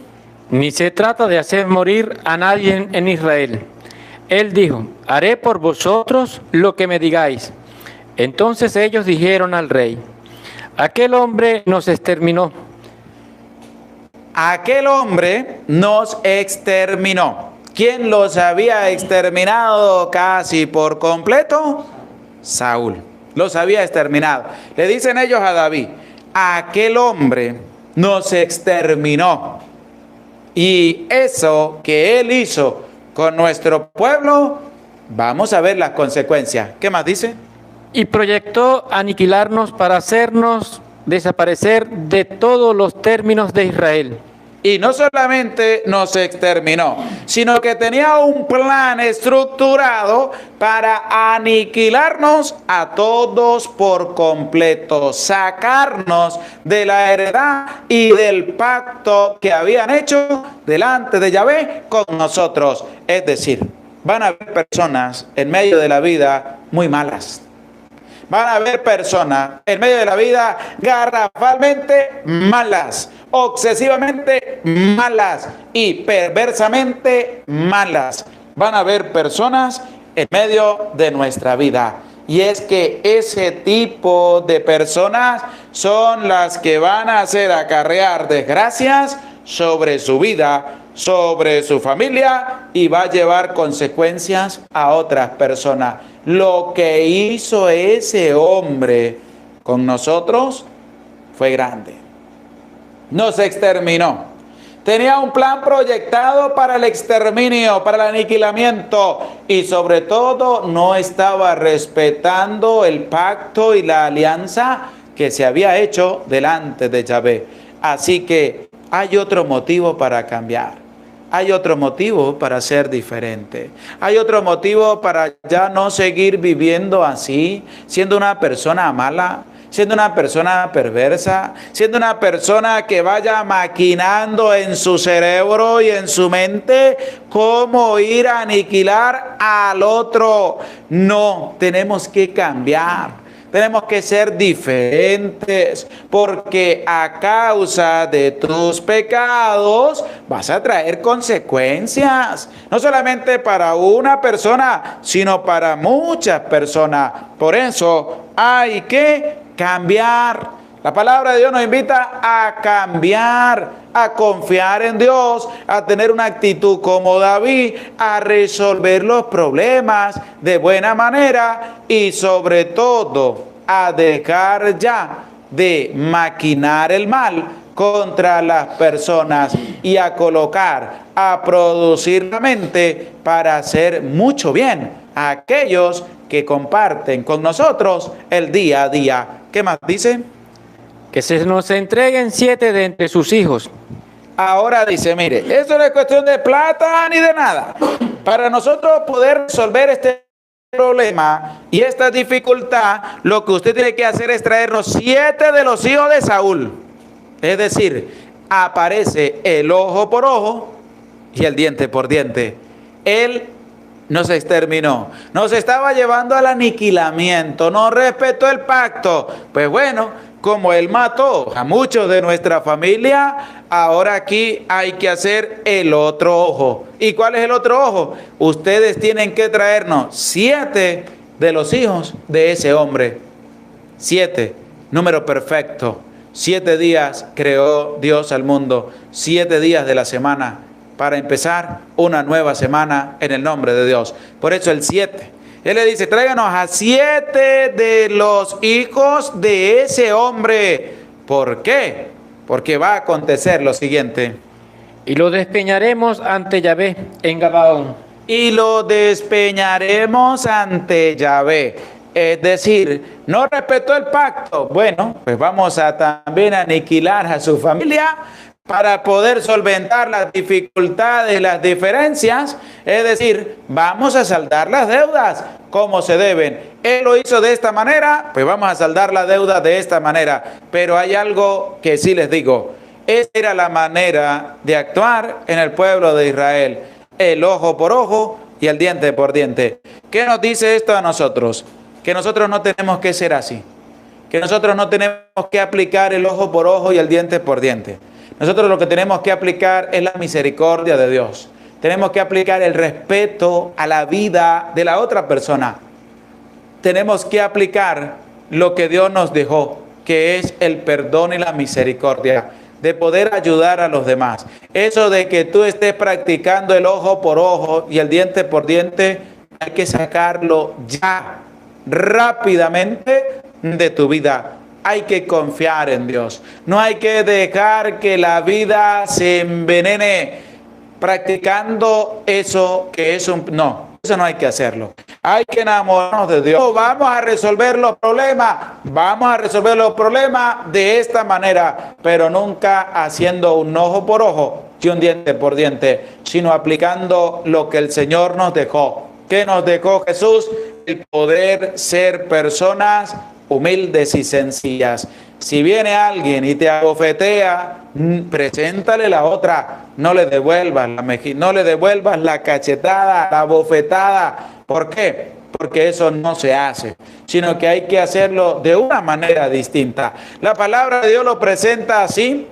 Ni se trata de hacer morir a nadie en Israel. Él dijo: haré por vosotros lo que me digáis. Entonces ellos dijeron al rey: aquel hombre nos exterminó. aquel hombre nos exterminó. ¿Quién los había exterminado casi por completo? Saúl. Los había exterminado. Le dicen ellos a David, aquel hombre nos exterminó. Y eso que él hizo con nuestro pueblo, vamos a ver las consecuencias. ¿Qué más dice? Y proyectó aniquilarnos para hacernos desaparecer de todos los términos de Israel. Y no solamente nos exterminó, sino que tenía un plan estructurado para aniquilarnos a todos por completo, sacarnos de la heredad y del pacto que habían hecho delante de Yahvé con nosotros. Es decir, van a haber personas en medio de la vida muy malas. Van a haber personas en medio de la vida garrafalmente malas, obsesivamente malas y perversamente malas. Van a haber personas en medio de nuestra vida. Y es que ese tipo de personas son las que van a hacer acarrear desgracias sobre su vida, sobre su familia, y va a llevar consecuencias a otras personas. Lo que hizo ese hombre con nosotros fue grande. Nos exterminó. Tenía un plan proyectado para el exterminio, para el aniquilamiento, y sobre todo no estaba respetando el pacto y la alianza que se había hecho delante de Yahvé. Así que hay otro motivo para cambiar. Hay otro motivo para ser diferente. Hay otro motivo para ya no seguir viviendo así, siendo una persona mala, siendo una persona perversa, siendo una persona que vaya maquinando en su cerebro y en su mente cómo ir a aniquilar al otro. No, tenemos que cambiar. Tenemos que ser diferentes, porque a causa de tus pecados vas a traer consecuencias, no solamente para una persona, sino para muchas personas. Por eso hay que cambiar. La palabra de Dios nos invita a cambiar, a confiar en Dios, a tener una actitud como David, a resolver los problemas de buena manera y sobre todo a dejar ya de maquinar el mal contra las personas y a colocar, a producir la mente para hacer mucho bien a aquellos que comparten con nosotros el día a día. ¿Qué más dice? Que se nos entreguen 7 de entre sus hijos. Ahora dice, mire, esto no es cuestión de plata ni de nada. Para nosotros poder resolver este problema y esta dificultad, lo que usted tiene que hacer es traernos 7 de los hijos de Saúl. Es decir, aparece el ojo por ojo y el diente por diente. Él nos exterminó, nos estaba llevando al aniquilamiento, no respetó el pacto. Pues bueno, como él mató a muchos de nuestra familia, ahora aquí hay que hacer el otro ojo. ¿Y cuál es el otro ojo? Ustedes tienen que traernos 7 de los hijos de ese hombre. 7, número perfecto. 7 días creó Dios al mundo, 7 días de la semana, para empezar una nueva semana en el nombre de Dios. Por eso el 7. Él le dice, tráiganos a 7 de los hijos de ese hombre. ¿Por qué? Porque va a acontecer lo siguiente. Y lo despeñaremos ante Yahvé en Gabaón. Y lo despeñaremos ante Yahvé. Es decir, no respetó el pacto. Bueno, pues vamos a también aniquilar a su familia para poder solventar las dificultades, las diferencias. Es decir, vamos a saldar las deudas como se deben. Él lo hizo de esta manera, pues vamos a saldar la deuda de esta manera. Pero hay algo que sí les digo. Esa era la manera de actuar en el pueblo de Israel. El ojo por ojo y el diente por diente. ¿Qué nos dice esto a nosotros? Que nosotros no tenemos que ser así. Que nosotros no tenemos que aplicar el ojo por ojo y el diente por diente. Nosotros lo que tenemos que aplicar es la misericordia de Dios. Tenemos que aplicar el respeto a la vida de la otra persona. Tenemos que aplicar lo que Dios nos dejó, que es el perdón y la misericordia. de poder ayudar a los demás. Eso de que tú estés practicando el ojo por ojo y el diente por diente, hay que sacarlo ya, rápidamente de tu vida. Hay que confiar en Dios. No hay que dejar que la vida se envenene practicando eso que es un... No, eso no hay que hacerlo. Hay que enamorarnos de Dios. Vamos a resolver los problemas. Vamos a resolver los problemas de esta manera, pero nunca haciendo un ojo por ojo y un diente por diente, sino aplicando lo que el Señor nos dejó. ¿Qué nos dejó Jesús? El poder ser personas humildes y sencillas. Si viene alguien y te abofetea, preséntale la otra. No le devuelvas la mejilla, no le devuelvas la cachetada, la bofetada. ¿Por qué? Porque eso no se hace, sino que hay que hacerlo de una manera distinta. La palabra de Dios lo presenta así,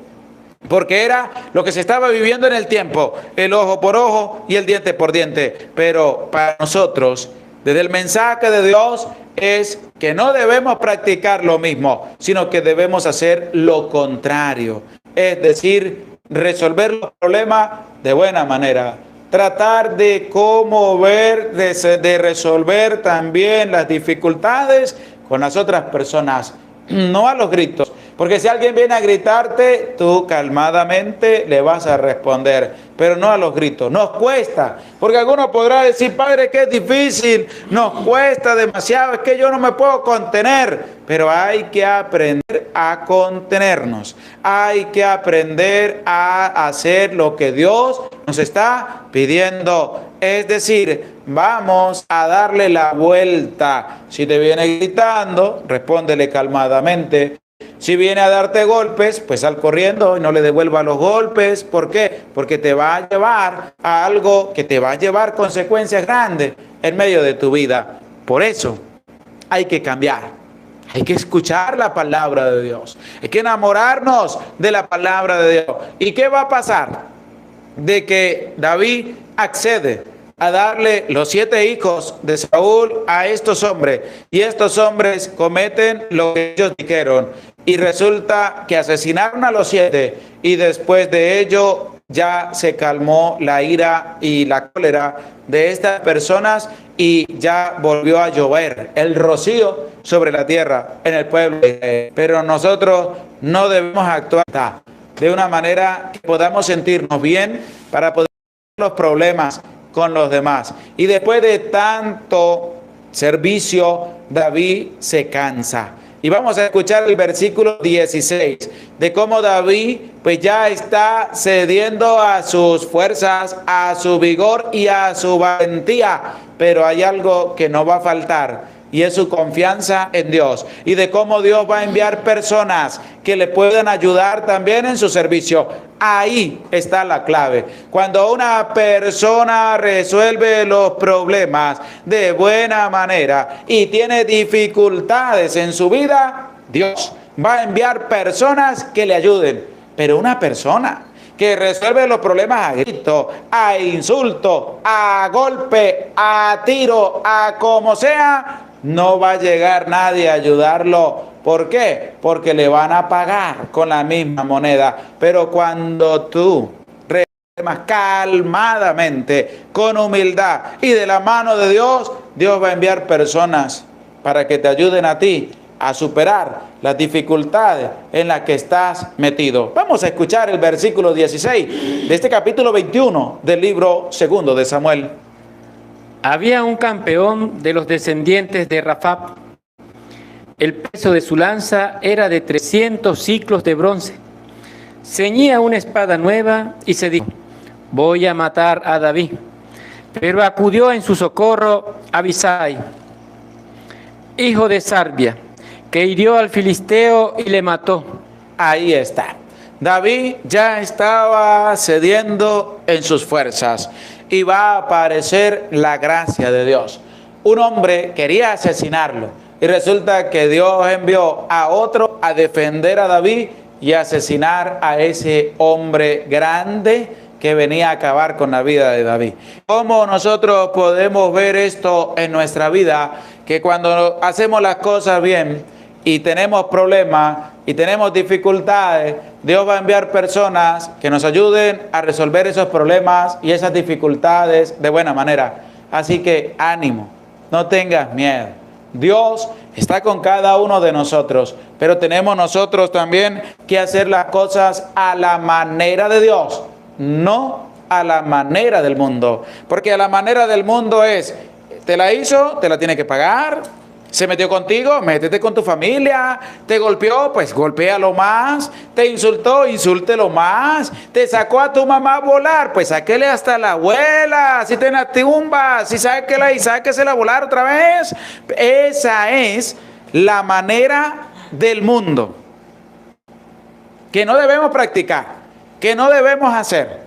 porque era lo que se estaba viviendo en el tiempo, el ojo por ojo y el diente por diente. Pero para nosotros, desde el mensaje de Dios, es que no debemos practicar lo mismo, sino que debemos hacer lo contrario. Es decir, resolver los problemas de buena manera. Tratar de cómo ver, de resolver también las dificultades con las otras personas, no a los gritos. Porque si alguien viene a gritarte, tú calmadamente le vas a responder, pero no a los gritos. Nos cuesta, porque alguno podrá decir, padre, que es difícil, nos cuesta demasiado, es que yo no me puedo contener. Pero hay que aprender a contenernos, hay que aprender a hacer lo que Dios nos está pidiendo. Es decir, vamos a darle la vuelta. Si te viene gritando, respóndele calmadamente. Si viene a darte golpes, pues sal corriendo y no le devuelva los golpes. ¿Por qué? Porque te va a llevar a algo que te va a llevar consecuencias grandes en medio de tu vida. Por eso hay que cambiar. Hay que escuchar la palabra de Dios. Hay que enamorarnos de la palabra de Dios. ¿Y qué va a pasar? De que David accede a darle los 7 hijos de Saúl a estos hombres. Y estos hombres cometen lo que ellos dijeron. Y resulta que asesinaron a los 7. Y después de ello ya se calmó la ira y la cólera de estas personas. Y ya volvió a llover el rocío sobre la tierra en el pueblo de Israel. Pero nosotros no debemos actuar de una manera que podamos sentirnos bien para poder resolver los problemas con los demás. Y después de tanto servicio, David se cansa. Y vamos a escuchar el versículo 16, de cómo David pues ya está cediendo a sus fuerzas, a su vigor y a su valentía. Pero hay algo que no va a faltar, y es su confianza en Dios, y de cómo Dios va a enviar personas que le puedan ayudar también en su servicio. Ahí está la clave. Cuando una persona resuelve los problemas de buena manera y tiene dificultades en su vida, Dios va a enviar personas que le ayuden. Pero una persona que resuelve los problemas a grito, a insulto, a golpe, a tiro, a como sea, no va a llegar nadie a ayudarlo. ¿Por qué? Porque le van a pagar con la misma moneda. Pero cuando tú resuelvas calmadamente, con humildad y de la mano de Dios, Dios va a enviar personas para que te ayuden a ti a superar las dificultades en las que estás metido. Vamos a escuchar el versículo 16 de este capítulo 21 del libro 2 de Samuel. Había un campeón de los descendientes de Rafab. El peso de su lanza era de 300 siclos de bronce. Ceñía una espada nueva y se dijo: voy a matar a David. Pero acudió en su socorro Abisai, hijo de Sarbia, que hirió al filisteo y le mató. Ahí está. David ya estaba cediendo en sus fuerzas y va a aparecer la gracia de Dios. Un hombre quería asesinarlo y resulta que Dios envió a otro a defender a David y asesinar a ese hombre grande que venía a acabar con la vida de David. ¿Cómo nosotros podemos ver esto en nuestra vida? Que cuando hacemos las cosas bien y tenemos problemas, y tenemos dificultades, Dios va a enviar personas que nos ayuden a resolver esos problemas y esas dificultades de buena manera. Así que ánimo, no tengas miedo. Dios está con cada uno de nosotros, pero tenemos nosotros también que hacer las cosas a la manera de Dios, no a la manera del mundo. Porque a la manera del mundo es, te la hizo, te la tiene que pagar. Se metió contigo, métete con tu familia. Te golpeó, pues golpéalo más. Te insultó, insúltelo más. Te sacó a tu mamá a volar, pues sáquele hasta la abuela. Si te la tumba, si sáquela y sáquesela a volar otra vez. Esa es la manera del mundo que no debemos practicar, que no debemos hacer.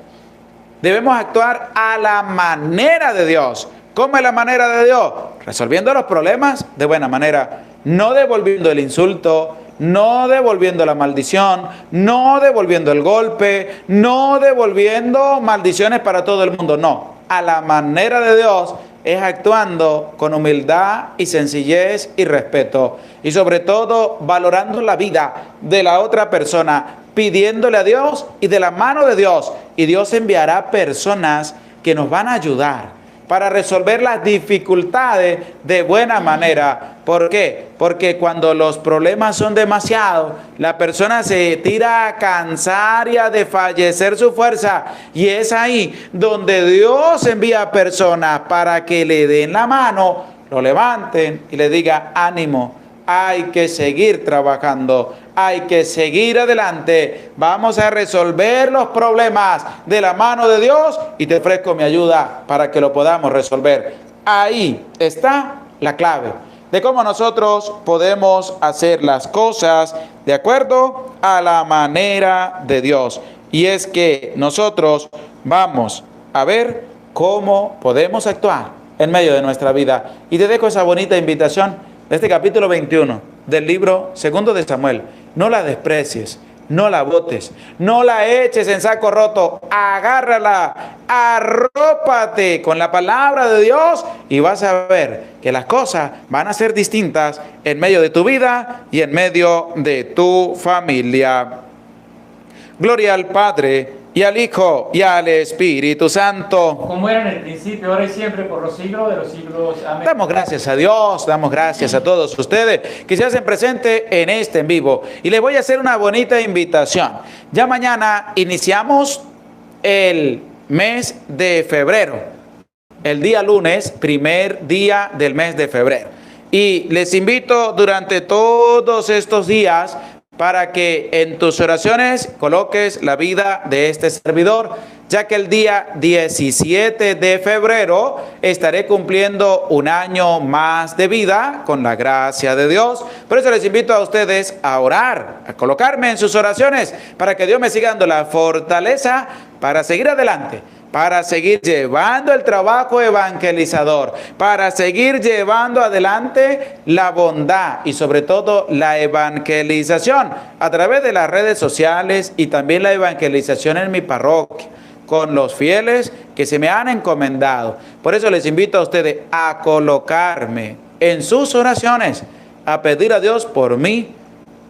Debemos actuar a la manera de Dios. ¿Cómo es la manera de Dios? Resolviendo los problemas de buena manera, no devolviendo el insulto, no devolviendo la maldición, no devolviendo el golpe, no devolviendo maldiciones para todo el mundo. No, a la manera de Dios es actuando con humildad y sencillez y respeto. Y sobre todo valorando la vida de la otra persona, pidiéndole a Dios y de la mano de Dios. Y Dios enviará personas que nos van a ayudar para resolver las dificultades de buena manera. ¿Por qué? Porque cuando los problemas son demasiados, la persona se tira a cansar y a desfallecer su fuerza. Y es ahí donde Dios envía personas para que le den la mano, lo levanten y le digan: ánimo, hay que seguir trabajando, hay que seguir adelante, vamos a resolver los problemas de la mano de Dios y te ofrezco mi ayuda para que lo podamos resolver. Ahí está la clave de cómo nosotros podemos hacer las cosas de acuerdo a la manera de Dios. Y es que nosotros vamos a ver cómo podemos actuar en medio de nuestra vida. Y te dejo esa bonita invitación de este capítulo 21 del libro 2 de Samuel. No la desprecies, no la botes, no la eches en saco roto, agárrala, arrópate con la palabra de Dios y vas a ver que las cosas van a ser distintas en medio de tu vida y en medio de tu familia. Gloria al Padre, y al Hijo, y al Espíritu Santo. Como era en el principio, ahora y siempre, por los siglos de los siglos. Amén. Damos gracias a Dios, damos gracias a todos ustedes que se hacen presentes en este en vivo. Y les voy a hacer una bonita invitación. Ya mañana iniciamos el mes de febrero. El día lunes, primer día del mes de febrero. Y les invito durante todos estos días para que en tus oraciones coloques la vida de este servidor, ya que el día 17 de febrero estaré cumpliendo un año más de vida con la gracia de Dios. Por eso les invito a ustedes a orar, a colocarme en sus oraciones para que Dios me siga dando la fortaleza para seguir adelante, para seguir llevando el trabajo evangelizador, para seguir llevando adelante la bondad y sobre todo la evangelización a través de las redes sociales y también la evangelización en mi parroquia con los fieles que se me han encomendado. Por eso les invito a ustedes a colocarme en sus oraciones, a pedir a Dios por mí,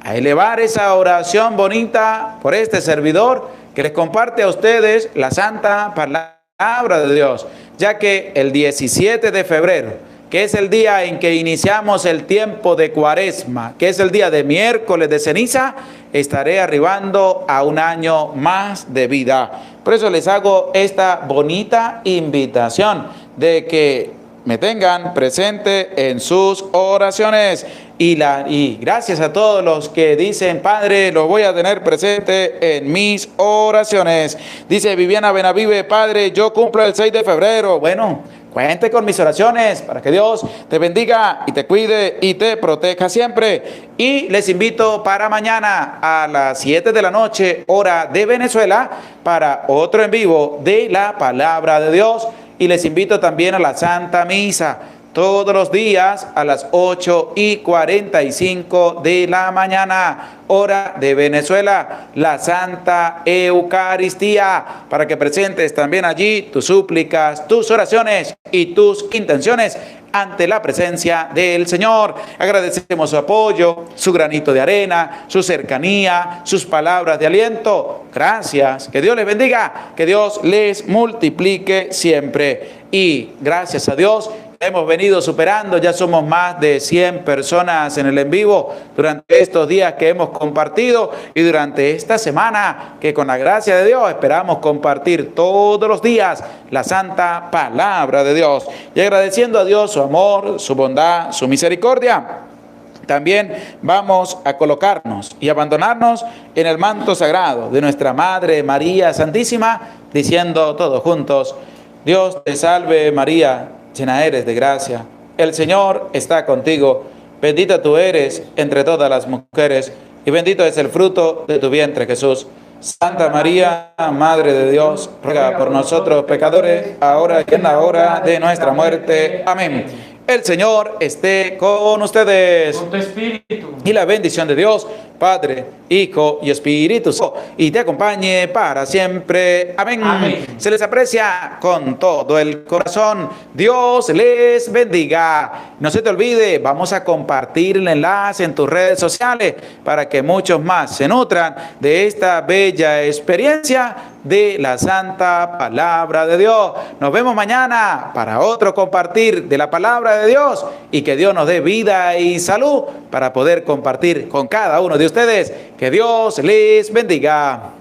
a elevar esa oración bonita por este servidor que les comparte a ustedes la santa palabra de Dios, ya que el 17 de febrero, que es el día en que iniciamos el tiempo de Cuaresma, que es el día de miércoles de ceniza, estaré arribando a un año más de vida. Por eso les hago esta bonita invitación de que me tengan presente en sus oraciones. Y gracias a todos los que dicen: Padre, lo voy a tener presente en mis oraciones. Dice Viviana Benavive: Padre, yo cumplo el 6 de febrero. Bueno, cuente con mis oraciones para que Dios te bendiga y te cuide y te proteja siempre. Y les invito para mañana a las 7 de la noche, hora de Venezuela, para otro en vivo de la palabra de Dios. Y les invito también a la Santa Misa, todos los días a las 8:45 de la mañana, hora de Venezuela, la Santa Eucaristía, para que presentes también allí tus súplicas, tus oraciones y tus intenciones ante la presencia del Señor. Agradecemos su apoyo, su granito de arena, su cercanía, sus palabras de aliento. Gracias, que Dios les bendiga, que Dios les multiplique siempre. Y gracias a Dios hemos venido superando, ya somos más de 100 personas en el en vivo durante estos días que hemos compartido y durante esta semana que con la gracia de Dios esperamos compartir todos los días la santa palabra de Dios. Y agradeciendo a Dios su amor, su bondad, su misericordia, también vamos a colocarnos y abandonarnos en el manto sagrado de nuestra Madre María Santísima, diciendo todos juntos: Dios te salve María, llena eres de gracia, el Señor está contigo, bendita tú eres entre todas las mujeres, y bendito es el fruto de tu vientre, Jesús. Santa María, Madre de Dios, ruega por nosotros pecadores, ahora y en la hora de nuestra muerte. Amén. El Señor esté con ustedes. Con tu espíritu. Y la bendición de Dios, Padre, Hijo y Espíritu Santo, y te acompañe para siempre. Amén. Amén. Se les aprecia con todo el corazón. Dios les bendiga. No se te olvide, vamos a compartir el enlace en tus redes sociales para que muchos más se nutran de esta bella experiencia de la santa palabra de Dios. Nos vemos mañana para otro compartir de la palabra de Dios, y que Dios nos dé vida y salud para poder compartir con cada uno de ustedes. Que Dios les bendiga.